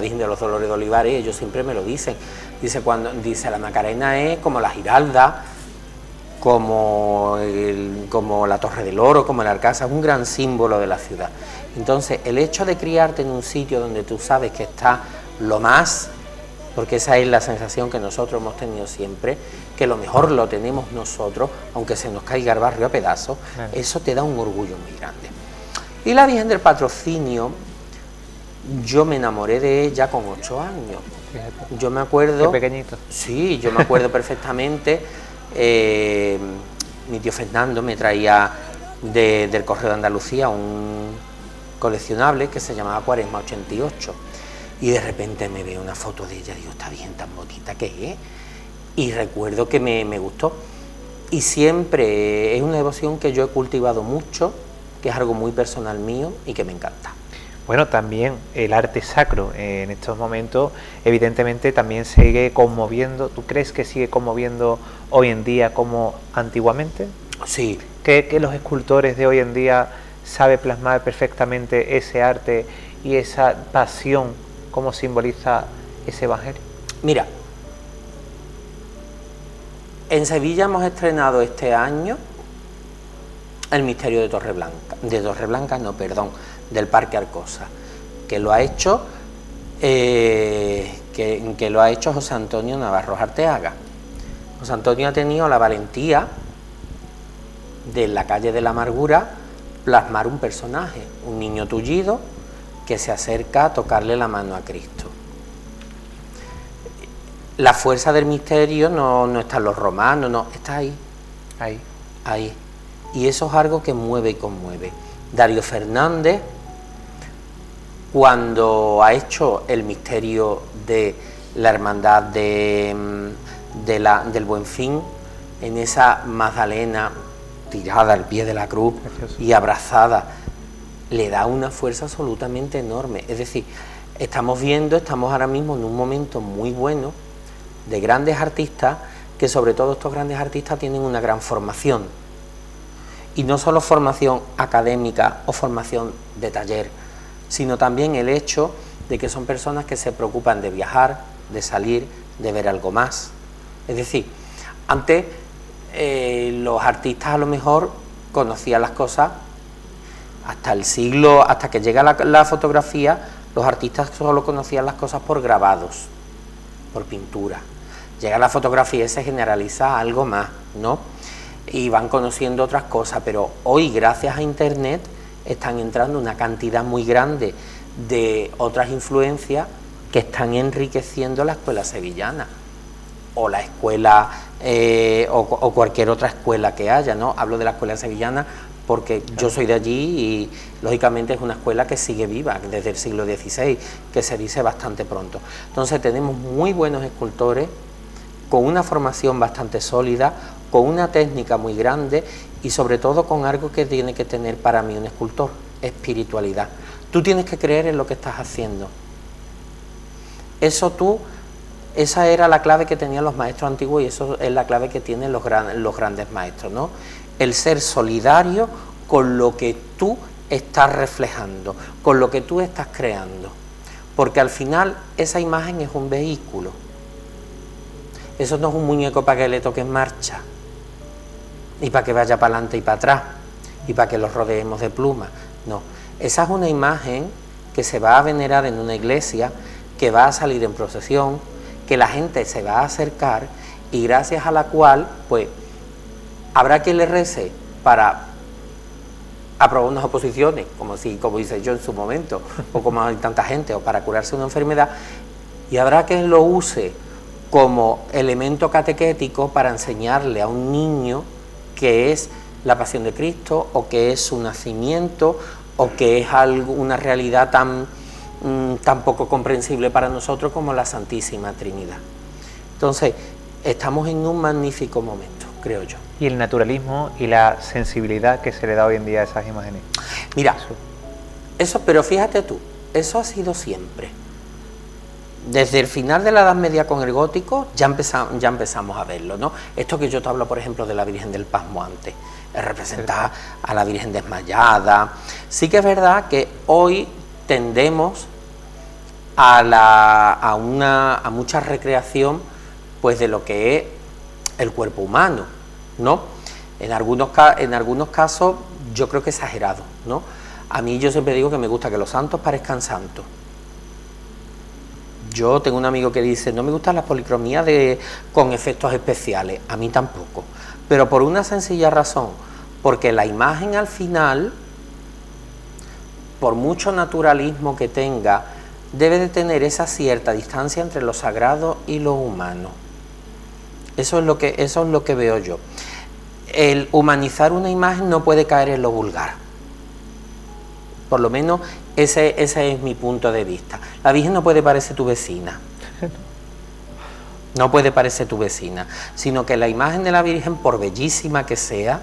Virgen de los Dolores de Olivares, ellos siempre me lo dicen. Dice la Macarena es como la Giralda, como la Torre del Oro, como el Alcázar, es un gran símbolo de la ciudad. Entonces, el hecho de criarte en un sitio donde tú sabes que está lo más, porque esa es la sensación que nosotros hemos tenido siempre, que lo mejor lo tenemos nosotros, aunque se nos caiga el barrio a pedazos, claro. Eso te da un orgullo muy grande. Y la Virgen del Patrocinio, yo me enamoré de ella con 8 años. Fíjate. Yo me acuerdo... Qué pequeñito. Sí, yo me acuerdo perfectamente. Mi tío Fernando me traía del Correo de Andalucía un coleccionable que se llamaba Cuaresma 88 y de repente me veo una foto de ella y digo, está bien, tan bonita que es, y recuerdo que me gustó, y siempre es una devoción que yo he cultivado mucho, que es algo muy personal mío y que me encanta. Bueno, también el arte sacro en estos momentos evidentemente también sigue conmoviendo. ¿Tú crees que sigue conmoviendo hoy en día como antiguamente? Sí. ¿Que los escultores de hoy en día saben plasmar perfectamente ese arte y esa pasión como simboliza ese evangelio? Mira, en Sevilla hemos estrenado este año el misterio de Torreblanca, del Parque Arcosa, que lo ha hecho que lo ha hecho José Antonio Navarro Arteaga. José Antonio ha tenido la valentía de en la calle de la Amargura plasmar un personaje, un niño tullido que se acerca a tocarle la mano a Cristo. La fuerza del misterio no está en los romanos, no, está ahí. Y eso es algo que mueve y conmueve. Darío Fernández, cuando ha hecho el misterio de la hermandad del Buen Fin, en esa Magdalena tirada al pie de la cruz y abrazada, le da una fuerza absolutamente enorme. Es decir, estamos ahora mismo en un momento muy bueno de grandes artistas, que sobre todo estos grandes artistas tienen una gran formación, y no solo formación académica o formación de taller, sino también el hecho de que son personas que se preocupan de viajar, de salir, de ver algo más. Es decir, antes los artistas a lo mejor conocían las cosas hasta que llega la fotografía, los artistas solo conocían las cosas por grabados, por pintura. Llega la fotografía y se generaliza algo más, ¿no? Y van conociendo otras cosas, pero hoy, gracias a Internet, están entrando una cantidad muy grande de otras influencias que están enriqueciendo la escuela sevillana, o la escuela, o cualquier otra escuela que haya, ¿no? Hablo de la escuela sevillana porque yo soy de allí y, lógicamente, es una escuela que sigue viva desde el siglo XVI, que se dice bastante pronto. Entonces, tenemos muy buenos escultores, con una formación bastante sólida, con una técnica muy grande y sobre todo con algo que tiene que tener para mí un escultor: espiritualidad. Tú tienes que creer en lo que estás haciendo. Esa era la clave que tenían los maestros antiguos y eso es la clave que tienen los grandes maestros, ¿no? El ser solidario con lo que tú estás reflejando, con lo que tú estás creando, porque al final esa imagen es un vehículo. Eso no es un muñeco para que le toquen marcha, y para que vaya para adelante y para atrás, y para que los rodeemos de plumas. No, esa es una imagen que se va a venerar en una iglesia, que va a salir en procesión, que la gente se va a acercar y gracias a la cual, pues, habrá quien le rece para aprobar unas oposiciones, como hice yo en su momento, o como hay tanta gente, o para curarse una enfermedad, y habrá quien lo use como elemento catequético para enseñarle a un niño qué es la pasión de Cristo, o qué es su nacimiento, o qué es una realidad tan poco comprensible para nosotros como la Santísima Trinidad. Entonces, estamos en un magnífico momento, creo yo. Y el naturalismo y la sensibilidad que se le da hoy en día a esas imágenes. Mira, eso, pero fíjate tú, eso ha sido siempre. Desde el final de la Edad Media con el gótico ya empezamos a verlo, ¿no? Esto que yo te hablo, por ejemplo, de la Virgen del Pasmoante, representar a la Virgen desmayada. Sí que es verdad que hoy tendemos a mucha recreación, pues, de lo que es el cuerpo humano, ¿no? En algunos casos yo creo que exagerado, ¿no? A mí yo siempre digo que me gusta que los santos parezcan santos. Yo tengo un amigo que dice, no me gustan las policromías con efectos especiales, a mí tampoco, pero por una sencilla razón, porque la imagen al final, por mucho naturalismo que tenga, debe de tener esa cierta distancia entre lo sagrado y lo humano. Eso es lo que veo yo. El humanizar una imagen no puede caer en lo vulgar. Por lo menos ese es mi punto de vista. La Virgen no puede parecer tu vecina. No puede parecer tu vecina, sino que la imagen de la Virgen, por bellísima que sea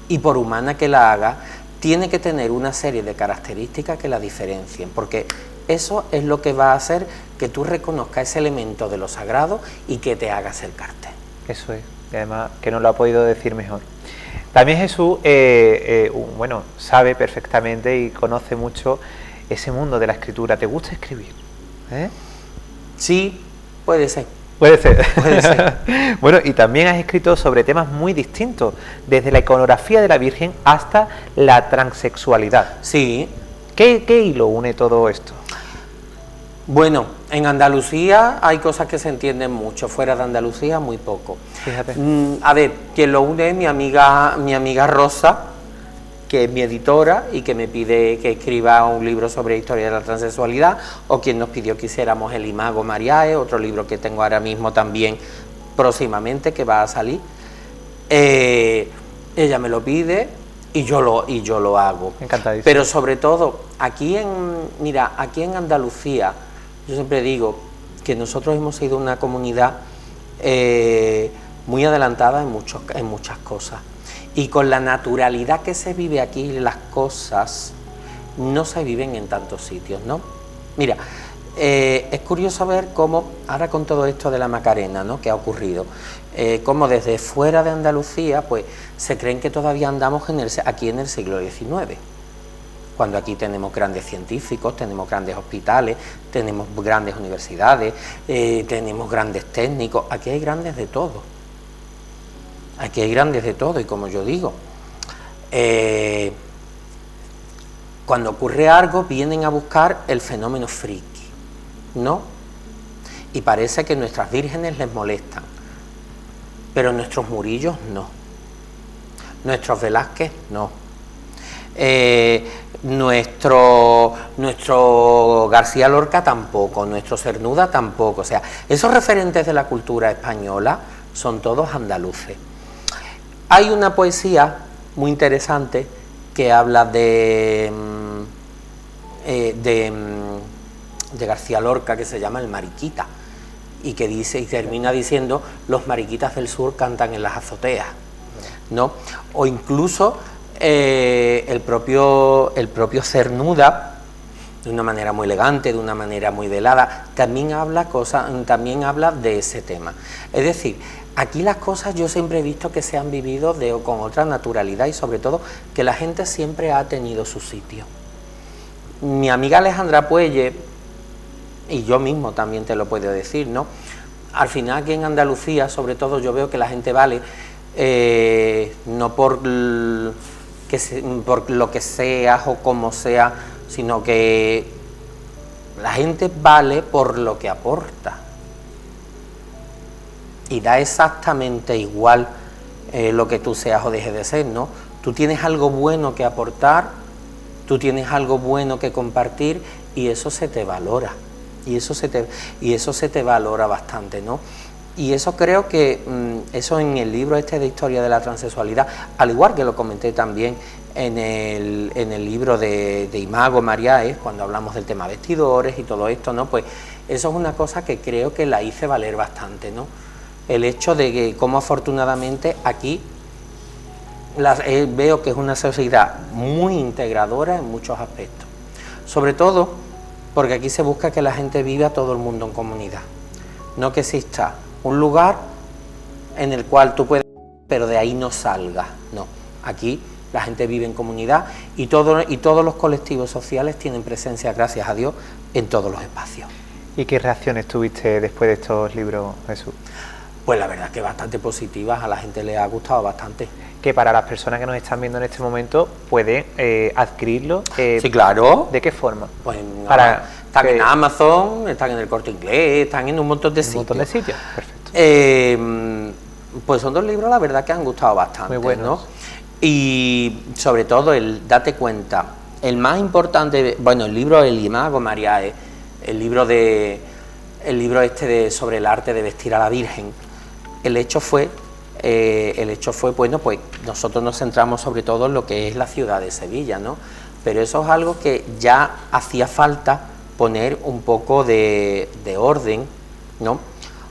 y por humana que la haga, tiene que tener una serie de características que la diferencien, porque eso es lo que va a hacer que tú reconozcas ese elemento de lo sagrado y que te haga acercarte. Eso es, y además que no lo ha podido decir mejor. También Jesús, bueno, sabe perfectamente y conoce mucho ese mundo de la escritura. ¿Te gusta escribir? Sí, puede ser. Puede ser. Puede ser. Bueno, y también has escrito sobre temas muy distintos, desde la iconografía de la Virgen hasta la transexualidad. Sí. ¿Qué hilo une todo esto? Bueno, en Andalucía hay cosas que se entienden mucho, fuera de Andalucía muy poco. Fíjate. A ver, quien lo une es mi amiga Rosa, que es mi editora y que me pide que escriba un libro sobre historia de la transexualidad, o quien nos pidió que hiciéramos El Imago Mariae, otro libro que tengo ahora mismo también próximamente que va a salir. Ella me lo pide y yo lo hago. Encantadísimo. Pero sobre todo, aquí en Andalucía, yo siempre digo que nosotros hemos sido una comunidad muy adelantada en muchas cosas. Y con la naturalidad que se vive aquí, las cosas no se viven en tantos sitios, ¿no? Mira, es curioso ver cómo, ahora con todo esto de la Macarena, ¿no?, que ha ocurrido, cómo desde fuera de Andalucía, pues, se creen que todavía andamos aquí en el siglo XIX. Cuando aquí tenemos grandes científicos, tenemos grandes hospitales, tenemos grandes universidades, tenemos grandes técnicos, aquí hay grandes de todo. Aquí hay grandes de todo, y como yo digo, cuando ocurre algo vienen a buscar el fenómeno friki, ¿no? Y parece que nuestras vírgenes les molestan, pero nuestros Murillos no, nuestros Velázquez no, nuestro García Lorca tampoco, nuestro Cernuda tampoco. O sea, esos referentes de la cultura española son todos andaluces. Hay una poesía muy interesante que habla de García Lorca, que se llama El Mariquita, y que dice y termina diciendo: los mariquitas del sur cantan en las azoteas, ¿no? O incluso el propio Cernuda, de una manera muy elegante, de una manera muy velada, también habla de ese tema. Es decir, aquí las cosas yo siempre he visto que se han vivido con otra naturalidad, y sobre todo que la gente siempre ha tenido su sitio. Mi amiga Alejandra Puelle, y yo mismo también te lo puedo decir, ¿no? Al final aquí en Andalucía, sobre todo, yo veo que la gente vale no por lo que seas o como sea, sino que la gente vale por lo que aporta. y da exactamente igual lo que tú seas o dejes de ser, ¿no? Tú tienes algo bueno que aportar, tú tienes algo bueno que compartir y eso se te valora, y eso se te valora bastante, ¿no? Y eso creo que, eso en el libro este de Historia de la Transexualidad, al igual que lo comenté también en el libro de Imago Mariae, cuando hablamos del tema vestidores y todo esto, ¿no? Pues eso es una cosa que creo que la hice valer bastante, ¿no? El hecho de que, como afortunadamente aquí veo que es una sociedad muy integradora en muchos aspectos, sobre todo porque aquí se busca que la gente viva todo el mundo en comunidad, no que exista un lugar en el cual tú puedes, pero de ahí no salgas, no, aquí la gente vive en comunidad y todos los colectivos sociales tienen presencia, gracias a Dios, en todos los espacios. ¿Y qué reacciones tuviste después de estos libros, Jesús? Pues la verdad que bastante positivas, a la gente le ha gustado bastante. Que para las personas que nos están viendo en este momento pueden adquirirlo. Sí, claro. ¿De qué forma? Pues están en Amazon, están en el Corte Inglés, están en un montón de sitios. Un montón de sitios, perfecto. Pues son 2 libros, la verdad, que han gustado bastante. Muy buenos, ¿no? Y sobre todo el date cuenta, el más importante, bueno, el libro El Imago Mariae, el libro sobre el arte de vestir a la Virgen. El hecho fue, bueno, pues nosotros nos centramos sobre todo en lo que es la ciudad de Sevilla, ¿no? Pero eso es algo que ya hacía falta poner un poco de orden, ¿no?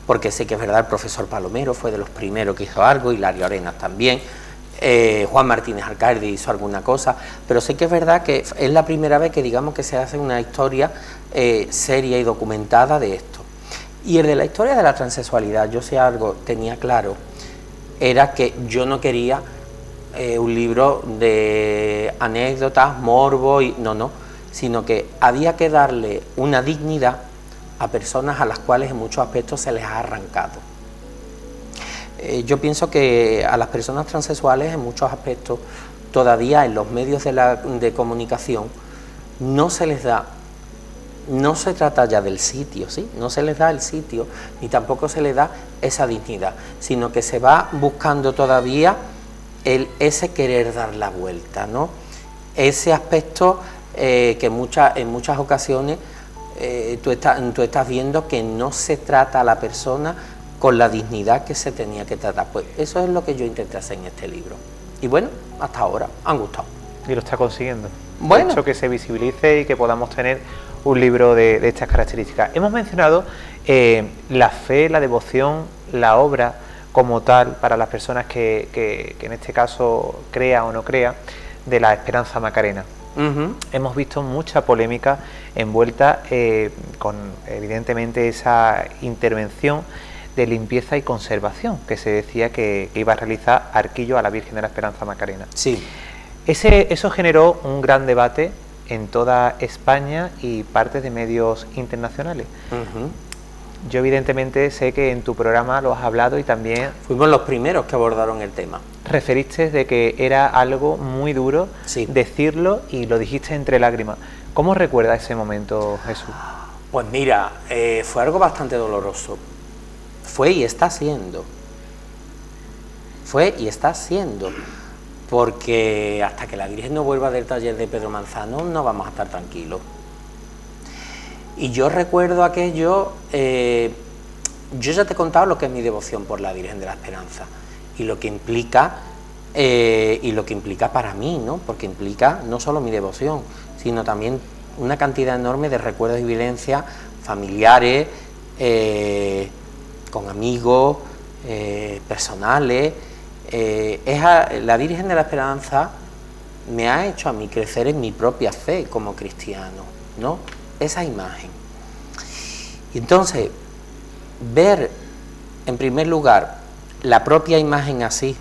Porque sé que es verdad, el profesor Palomero fue de los primeros que hizo algo, Hilario Arenas también, Juan Martínez Alcaide hizo alguna cosa, pero sé que es verdad que es la primera vez que digamos que se hace una historia seria y documentada de esto. Y el de la historia de la transexualidad, yo sé algo, tenía claro, era que yo no quería un libro de anécdotas, morbo, no, sino que había que darle una dignidad a personas a las cuales en muchos aspectos se les ha arrancado. Yo pienso que a las personas transexuales en muchos aspectos todavía en los medios de comunicación no se les da, no se trata ya del sitio, ¿sí? No se les da el sitio ni tampoco se les da esa dignidad, sino que se va buscando todavía ese querer dar la vuelta, ¿no? Ese aspecto que en muchas ocasiones tú estás viendo que no se trata a la persona con la dignidad que se tenía que tratar. Pues eso es lo que yo intenté hacer en este libro. Y bueno, hasta ahora han gustado. Y lo está consiguiendo. Bueno. De hecho, que se visibilice y que podamos tener un libro de estas características. Hemos mencionado la fe, la devoción, la obra como tal para las personas que en este caso crea o no crea, de la Esperanza Macarena. Hemos visto mucha polémica envuelta con evidentemente esa intervención de limpieza y conservación que se decía que iba a realizar Arquillo a la Virgen de la Esperanza Macarena. Sí. Eso generó un gran debate en toda España y partes de medios internacionales. Yo evidentemente sé que en tu programa lo has hablado y también... Fuimos los primeros que abordaron el tema. Referiste de que era algo muy duro decirlo y lo dijiste entre lágrimas. ¿Cómo recuerdas ese momento, Jesús? Pues mira, fue algo bastante doloroso. Fue y está siendo. Porque hasta que la Virgen no vuelva del taller de Pedro Manzano no vamos a estar tranquilos. Y yo recuerdo aquello, yo ya te he contado lo que es mi devoción por la Virgen de la Esperanza y lo que implica para mí, ¿no? Porque implica no solo mi devoción, sino también una cantidad enorme de recuerdos y vivencias familiares, con amigos, personales. La Virgen de la Esperanza me ha hecho a mí crecer en mi propia fe como cristiano, ¿no? Esa imagen. Y entonces, ver en primer lugar la propia imagen así,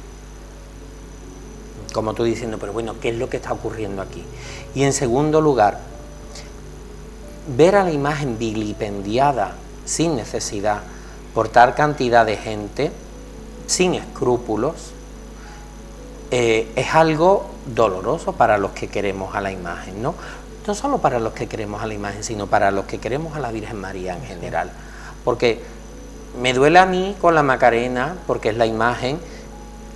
como tú diciendo, pero bueno, ¿qué es lo que está ocurriendo aquí? Y en segundo lugar, ver a la imagen vilipendiada sin necesidad por tal cantidad de gente, sin escrúpulos, es algo doloroso para los que queremos a la imagen, ¿no? No solo para los que queremos a la imagen, sino para los que queremos a la Virgen María en general. Porque me duele a mí con la Macarena porque es la imagen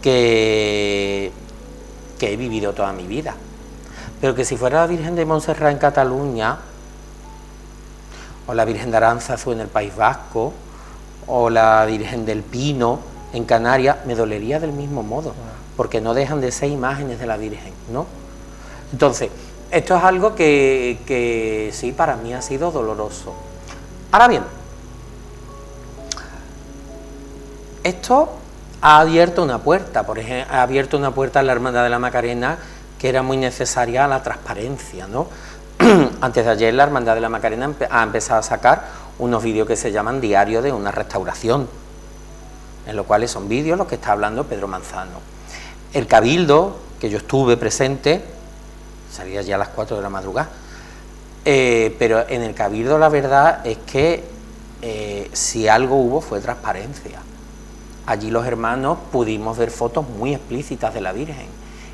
que he vivido toda mi vida. Pero que si fuera la Virgen de Montserrat en Cataluña, o la Virgen de Aránzazu en el País Vasco, o la Virgen del Pino en Canarias, me dolería del mismo modo, porque no dejan de ser imágenes de la Virgen, ¿no? Entonces, esto es algo que sí, para mí ha sido doloroso. Ahora bien, esto ha abierto una puerta, por ejemplo, ha abierto una puerta a la Hermandad de la Macarena que era muy necesaria a la transparencia, ¿no? Antes de ayer la Hermandad de la Macarena ha empezado a sacar unos vídeos que se llaman Diario de una restauración, en los cuales son vídeos los que está hablando Pedro Manzano. El Cabildo, que yo estuve presente, salía ya a las 4 de la madrugada, pero en el Cabildo la verdad es que si algo hubo fue transparencia. Allí los hermanos pudimos ver fotos muy explícitas de la Virgen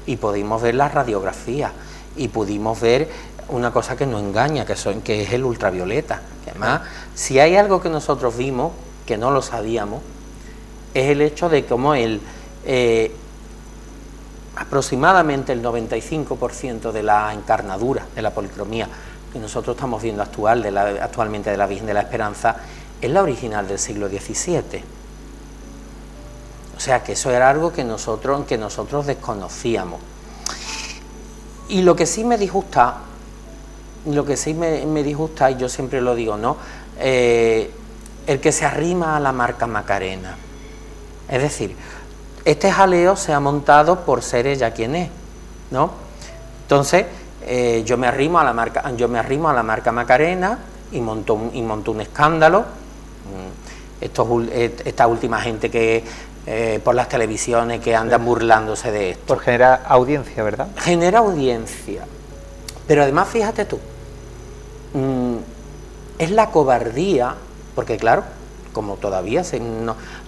y pudimos ver las radiografías y pudimos ver una cosa que no engaña, que es el ultravioleta. Que además, si hay algo que nosotros vimos, que no lo sabíamos, es el hecho de cómo aproximadamente el 95% de la encarnadura, de la policromía que nosotros estamos viendo actualmente de la Virgen de la Esperanza, es la original del siglo XVII. O sea que eso era algo que nosotros desconocíamos. Y lo que sí me disgusta, y yo siempre lo digo, ¿no? El que se arrima a la marca Macarena. Es decir, este jaleo se ha montado por ser ella quien es, ¿no? Entonces, yo me arrimo a la marca Macarena y monto un escándalo. Esta última gente que por las televisiones que andan burlándose de esto. Por generar audiencia, ¿verdad? Genera audiencia. Pero además, fíjate tú, es la cobardía, porque claro, como todavía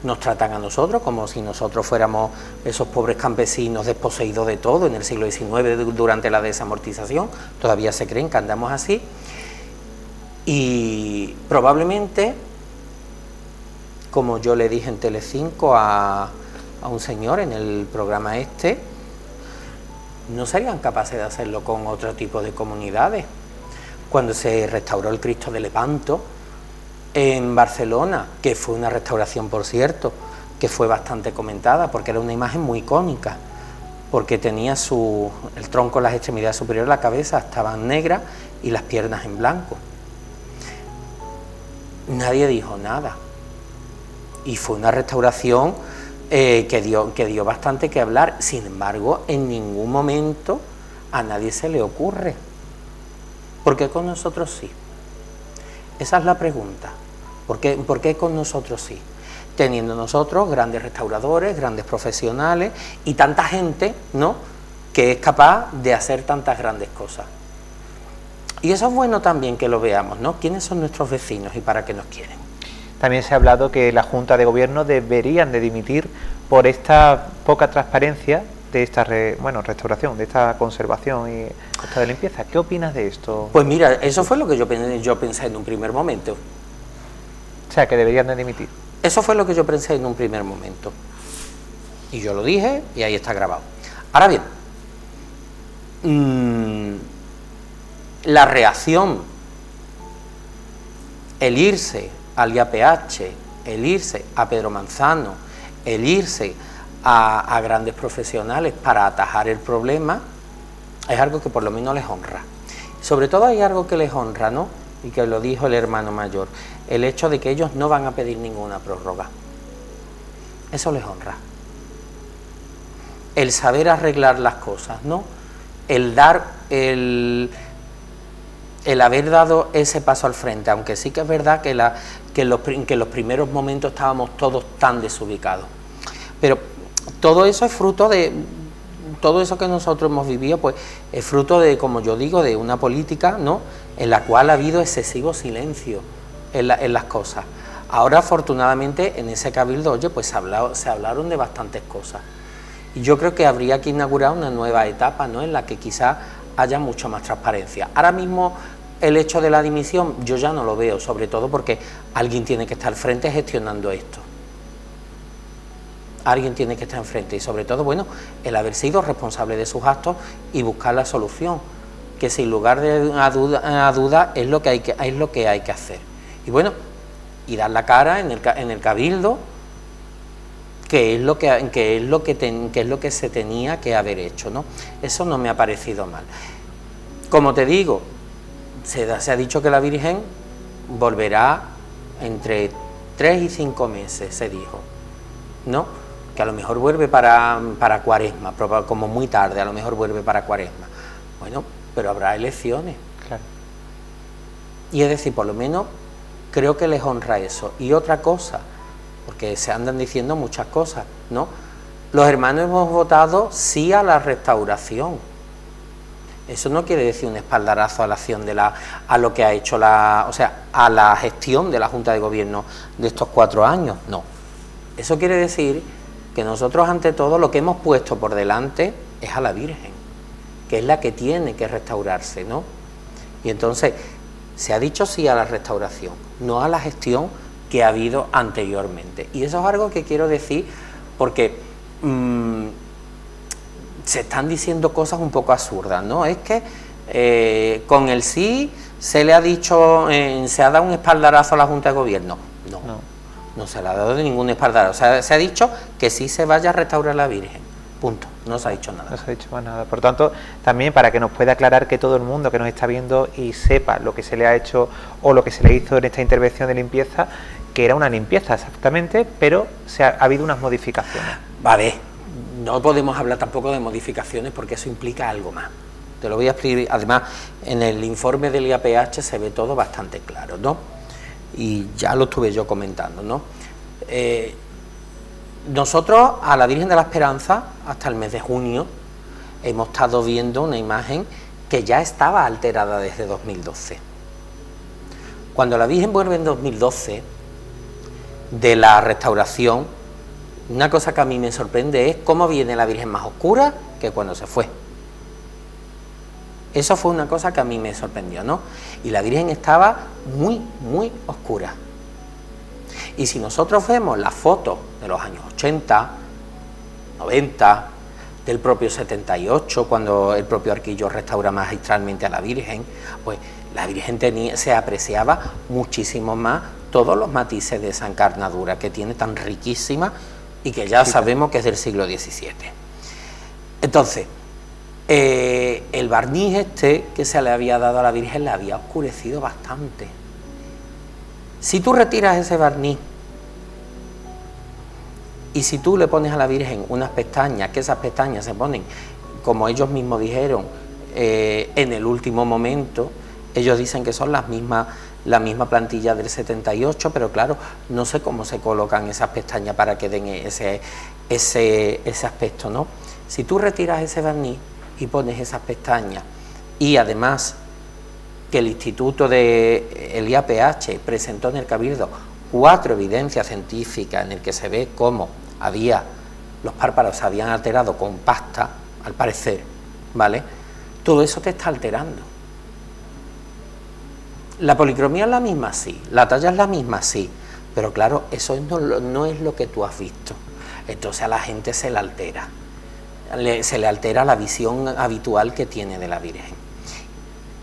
nos tratan a nosotros, como si nosotros fuéramos esos pobres campesinos desposeídos de todo en el siglo XIX durante la desamortización, todavía se creen que andamos así, y probablemente, como yo le dije en Telecinco a un señor en el programa no serían capaces de hacerlo con otro tipo de comunidades. Cuando se restauró el Cristo de Lepanto en Barcelona, que fue una restauración, por cierto, que fue bastante comentada, porque era una imagen muy icónica, porque tenía el tronco, las extremidades superiores, la cabeza estaban negras y las piernas en blanco. Nadie dijo nada. Y fue una restauración que dio bastante que hablar. Sin embargo, en ningún momento a nadie se le ocurre. ¿Por qué con nosotros sí? Esa es la pregunta. ¿Por qué con nosotros sí? Teniendo nosotros grandes restauradores, grandes profesionales y tanta gente, ¿no?, que es capaz de hacer tantas grandes cosas. Y eso es bueno también que lo veamos, ¿no? ¿Quiénes son nuestros vecinos y para qué nos quieren? También se ha hablado que la Junta de Gobierno deberían de dimitir por esta poca transparencia de esta restauración, de esta conservación y esta de limpieza. ¿Qué opinas de esto? Pues mira, eso fue lo que yo pensé en un primer momento. O sea, que deberían de dimitir. Eso fue lo que yo pensé en un primer momento. Y yo lo dije y ahí está grabado. Ahora bien, la reacción, el irse al IAPH, el irse a Pedro Manzano, el irse a grandes profesionales para atajar el problema, es algo que por lo menos les honra. Sobre todo hay algo que les honra, ¿no?, y que lo dijo el hermano mayor, el hecho de que ellos no van a pedir ninguna prórroga. Eso les honra. El saber arreglar las cosas, ¿no? El haber dado ese paso al frente, aunque sí que es verdad que en los primeros momentos estábamos todos tan desubicados. Pero todo eso es fruto de... Todo eso que nosotros hemos vivido, pues es fruto de, como yo digo, de una política, ¿no?, en la cual ha habido excesivo silencio en las cosas. Ahora, afortunadamente, en ese cabildo, oye, pues se hablaron de bastantes cosas. Y yo creo que habría que inaugurar una nueva etapa, ¿no?, en la que quizás haya mucho más transparencia. Ahora mismo el hecho de la dimisión yo ya no lo veo, sobre todo porque alguien tiene que estar al frente gestionando esto. Alguien tiene que estar enfrente y sobre todo, bueno, el haber sido responsable de sus actos y buscar la solución, que sin lugar a duda es lo que hay que hacer. Y bueno, y dar la cara en el cabildo, que es lo que se tenía que haber hecho, ¿no? Eso no me ha parecido mal. Como te digo, se ha dicho que la Virgen volverá entre 3 y 5 meses, se dijo, ¿no? Que a lo mejor vuelve para Cuaresma, como muy tarde, a lo mejor vuelve para Cuaresma. Bueno, pero habrá elecciones. Claro. Y es decir, por lo menos creo que les honra eso. Y otra cosa, porque se andan diciendo muchas cosas, ¿no? Los hermanos hemos votado sí a la restauración. Eso no quiere decir un espaldarazo a la acción a lo que ha hecho a la gestión de la Junta de Gobierno de estos 4 años, no. Eso quiere decir que nosotros ante todo lo que hemos puesto por delante es a la Virgen, que es la que tiene que restaurarse, ¿no? Y entonces se ha dicho sí a la restauración, no a la gestión que ha habido anteriormente. Y eso es algo que quiero decir porque se están diciendo cosas un poco absurdas, ¿no? Es que con el sí se le ha dicho, se ha dado un espaldarazo a la Junta de Gobierno. No se le ha dado ningún espaldarazo. O sea, se ha dicho que sí se vaya a restaurar la Virgen. Punto. No se ha dicho nada. No se ha dicho más nada. Por tanto, también para que nos pueda aclarar que todo el mundo que nos está viendo y sepa lo que se le ha hecho o lo que se le hizo en esta intervención de limpieza, que era una limpieza exactamente, pero ha habido unas modificaciones. Vale, no podemos hablar tampoco de modificaciones porque eso implica algo más. Te lo voy a explicar. Además, en el informe del IAPH se ve todo bastante claro, ¿no? Y ya lo estuve yo comentando, ¿no? Nosotros a la Virgen de la Esperanza, hasta el mes de junio, hemos estado viendo una imagen que ya estaba alterada desde 2012. Cuando la Virgen vuelve en 2012, de la restauración, una cosa que a mí me sorprende es cómo viene la Virgen más oscura que cuando se fue. Eso fue una cosa que a mí me sorprendió, ¿no? Y la Virgen estaba muy, muy oscura. Y si nosotros vemos las fotos de los años 80, 90, del propio 78, cuando el propio Arquillo restaura magistralmente a la Virgen, pues la Virgen se apreciaba muchísimo más todos los matices de esa encarnadura que tiene tan riquísima y que ya sabemos que es del siglo XVII. Entonces, el barniz que se le había dado a la Virgen le había oscurecido bastante. Si tú retiras ese barniz y si tú le pones a la Virgen unas pestañas, que esas pestañas se ponen, como ellos mismos dijeron, en el último momento, ellos dicen que son la misma plantilla del 78, pero claro, no sé cómo se colocan esas pestañas para que den ese aspecto, ¿no? Si tú retiras ese barniz y pones esas pestañas y además que el Instituto del IAPH presentó en el Cabildo 4 evidencias científicas en el que se ve cómo los párpados se habían alterado con pasta, al parecer, ¿vale? Todo eso te está alterando. La policromía es la misma, sí, la talla es la misma, sí, pero claro, eso no es lo que tú has visto. Entonces a la gente se le altera. Se le altera la visión habitual que tiene de la Virgen.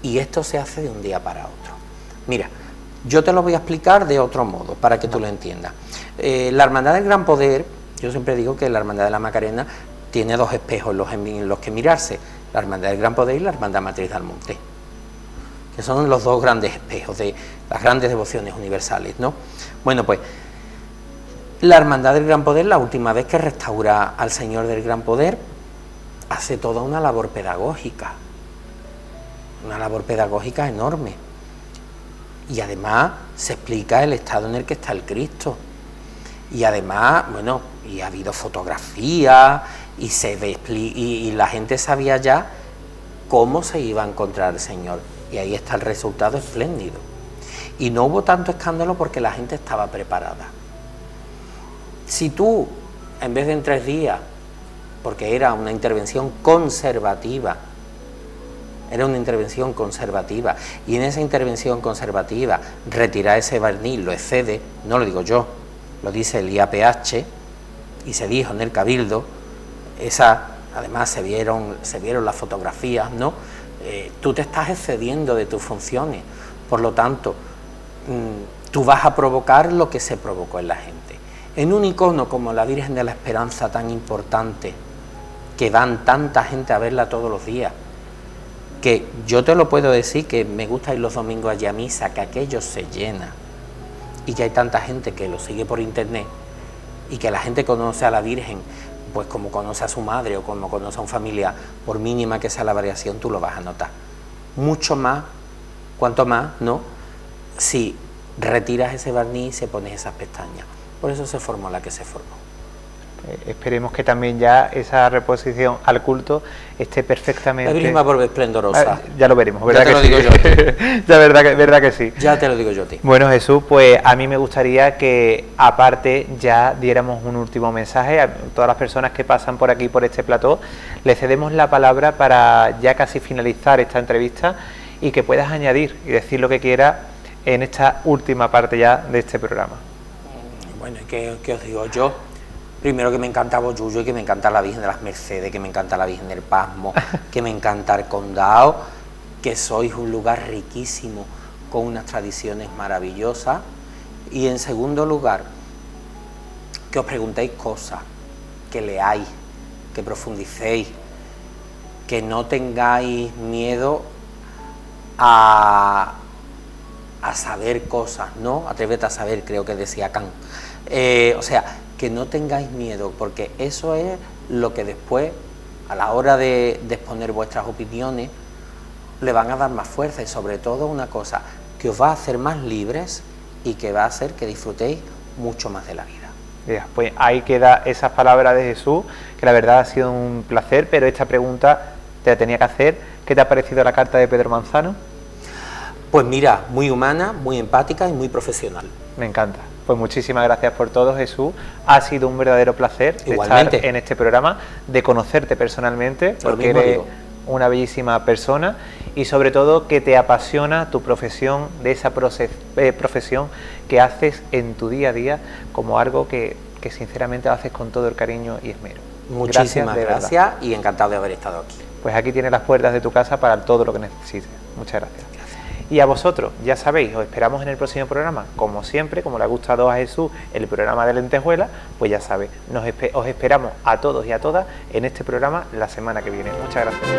Y esto se hace de un día para otro. Mira, yo te lo voy a explicar de otro modo, para que tú lo entiendas. La Hermandad del Gran Poder, yo siempre digo que la Hermandad de la Macarena tiene 2 espejos en los que mirarse, la Hermandad del Gran Poder y la Hermandad Matriz de Almonte, que son los 2 grandes espejos de las grandes devociones universales, ¿no? Bueno, pues la Hermandad del Gran Poder, la última vez que restaura al Señor del Gran Poder, hace toda una labor pedagógica enorme. Y además se explica el estado en el que está el Cristo. Y además, bueno, y ha habido fotografías y se ve, y la gente sabía ya cómo se iba a encontrar el Señor. Y ahí está el resultado espléndido. Y no hubo tanto escándalo porque la gente estaba preparada. Si tú, en vez de en 3 días, porque era una intervención conservativa, era una intervención conservativa, y en esa intervención conservativa retirar ese barniz lo excede, no lo digo yo, lo dice el IAPH, y se dijo en el Cabildo, además se vieron las fotografías, ¿no? Tú te estás excediendo de tus funciones, por lo tanto, tú vas a provocar lo que se provocó en la gente. En un icono como la Virgen de la Esperanza, tan importante, que van tanta gente a verla todos los días, que yo te lo puedo decir, que me gusta ir los domingos allí a misa, que aquello se llena, y que hay tanta gente que lo sigue por internet, y que la gente conoce a la Virgen, pues como conoce a su madre o como conoce a un familiar, por mínima que sea la variación, tú lo vas a notar. Mucho más, cuanto más, ¿no?, si retiras ese barniz y se pones esas pestañas. Por eso se formó la que se formó. Esperemos que también ya esa reposición al culto esté perfectamente... La Virgen va a volver esplendorosa. Ya lo veremos, ¿verdad? Ya te lo digo yo a ti. Ya, verdad que sí. Ya te lo digo yo a ti. Bueno, Jesús, pues a mí me gustaría que aparte ya diéramos un último mensaje a todas las personas que pasan por aquí, por este plató. Le cedemos la palabra para ya casi finalizar esta entrevista y que puedas añadir y decir lo que quieras en esta última parte ya de este programa. Bueno, ¿qué os digo yo? Primero, que me encanta Bollullo y que me encanta la Virgen de las Mercedes, que me encanta la Virgen del Pasmo, que me encanta el Condado, que sois un lugar riquísimo con unas tradiciones maravillosas. Y en segundo lugar, que os preguntéis cosas, que leáis, que profundicéis, que no tengáis miedo a saber cosas, ¿no? Atrévete a saber, creo que decía Kant. O sea, que no tengáis miedo, porque eso es lo que después, a la hora de exponer vuestras opiniones, le van a dar más fuerza, y sobre todo una cosa, que os va a hacer más libres y que va a hacer que disfrutéis mucho más de la vida. Ya, pues ahí queda esas palabras de Jesús, que la verdad ha sido un placer, pero esta pregunta te la tenía que hacer. ¿Qué te ha parecido la carta de Pedro Manzano? Pues mira, muy humana, muy empática y muy profesional. Me encanta. Pues muchísimas gracias por todo, Jesús. Ha sido un verdadero placer estar en este programa, de conocerte personalmente, porque eres una bellísima persona, y sobre todo que te apasiona tu profesión, de esa profesión que haces en tu día a día, como algo que sinceramente lo haces con todo el cariño y esmero. Muchísimas gracias y encantado de haber estado aquí. Pues aquí tienes las puertas de tu casa para todo lo que necesites. Muchas gracias. Y a vosotros, ya sabéis, os esperamos en el próximo programa. Como siempre, como le ha gustado a Jesús el programa de Lentejuela, pues ya sabéis, os esperamos a todos y a todas en este programa la semana que viene. Muchas gracias.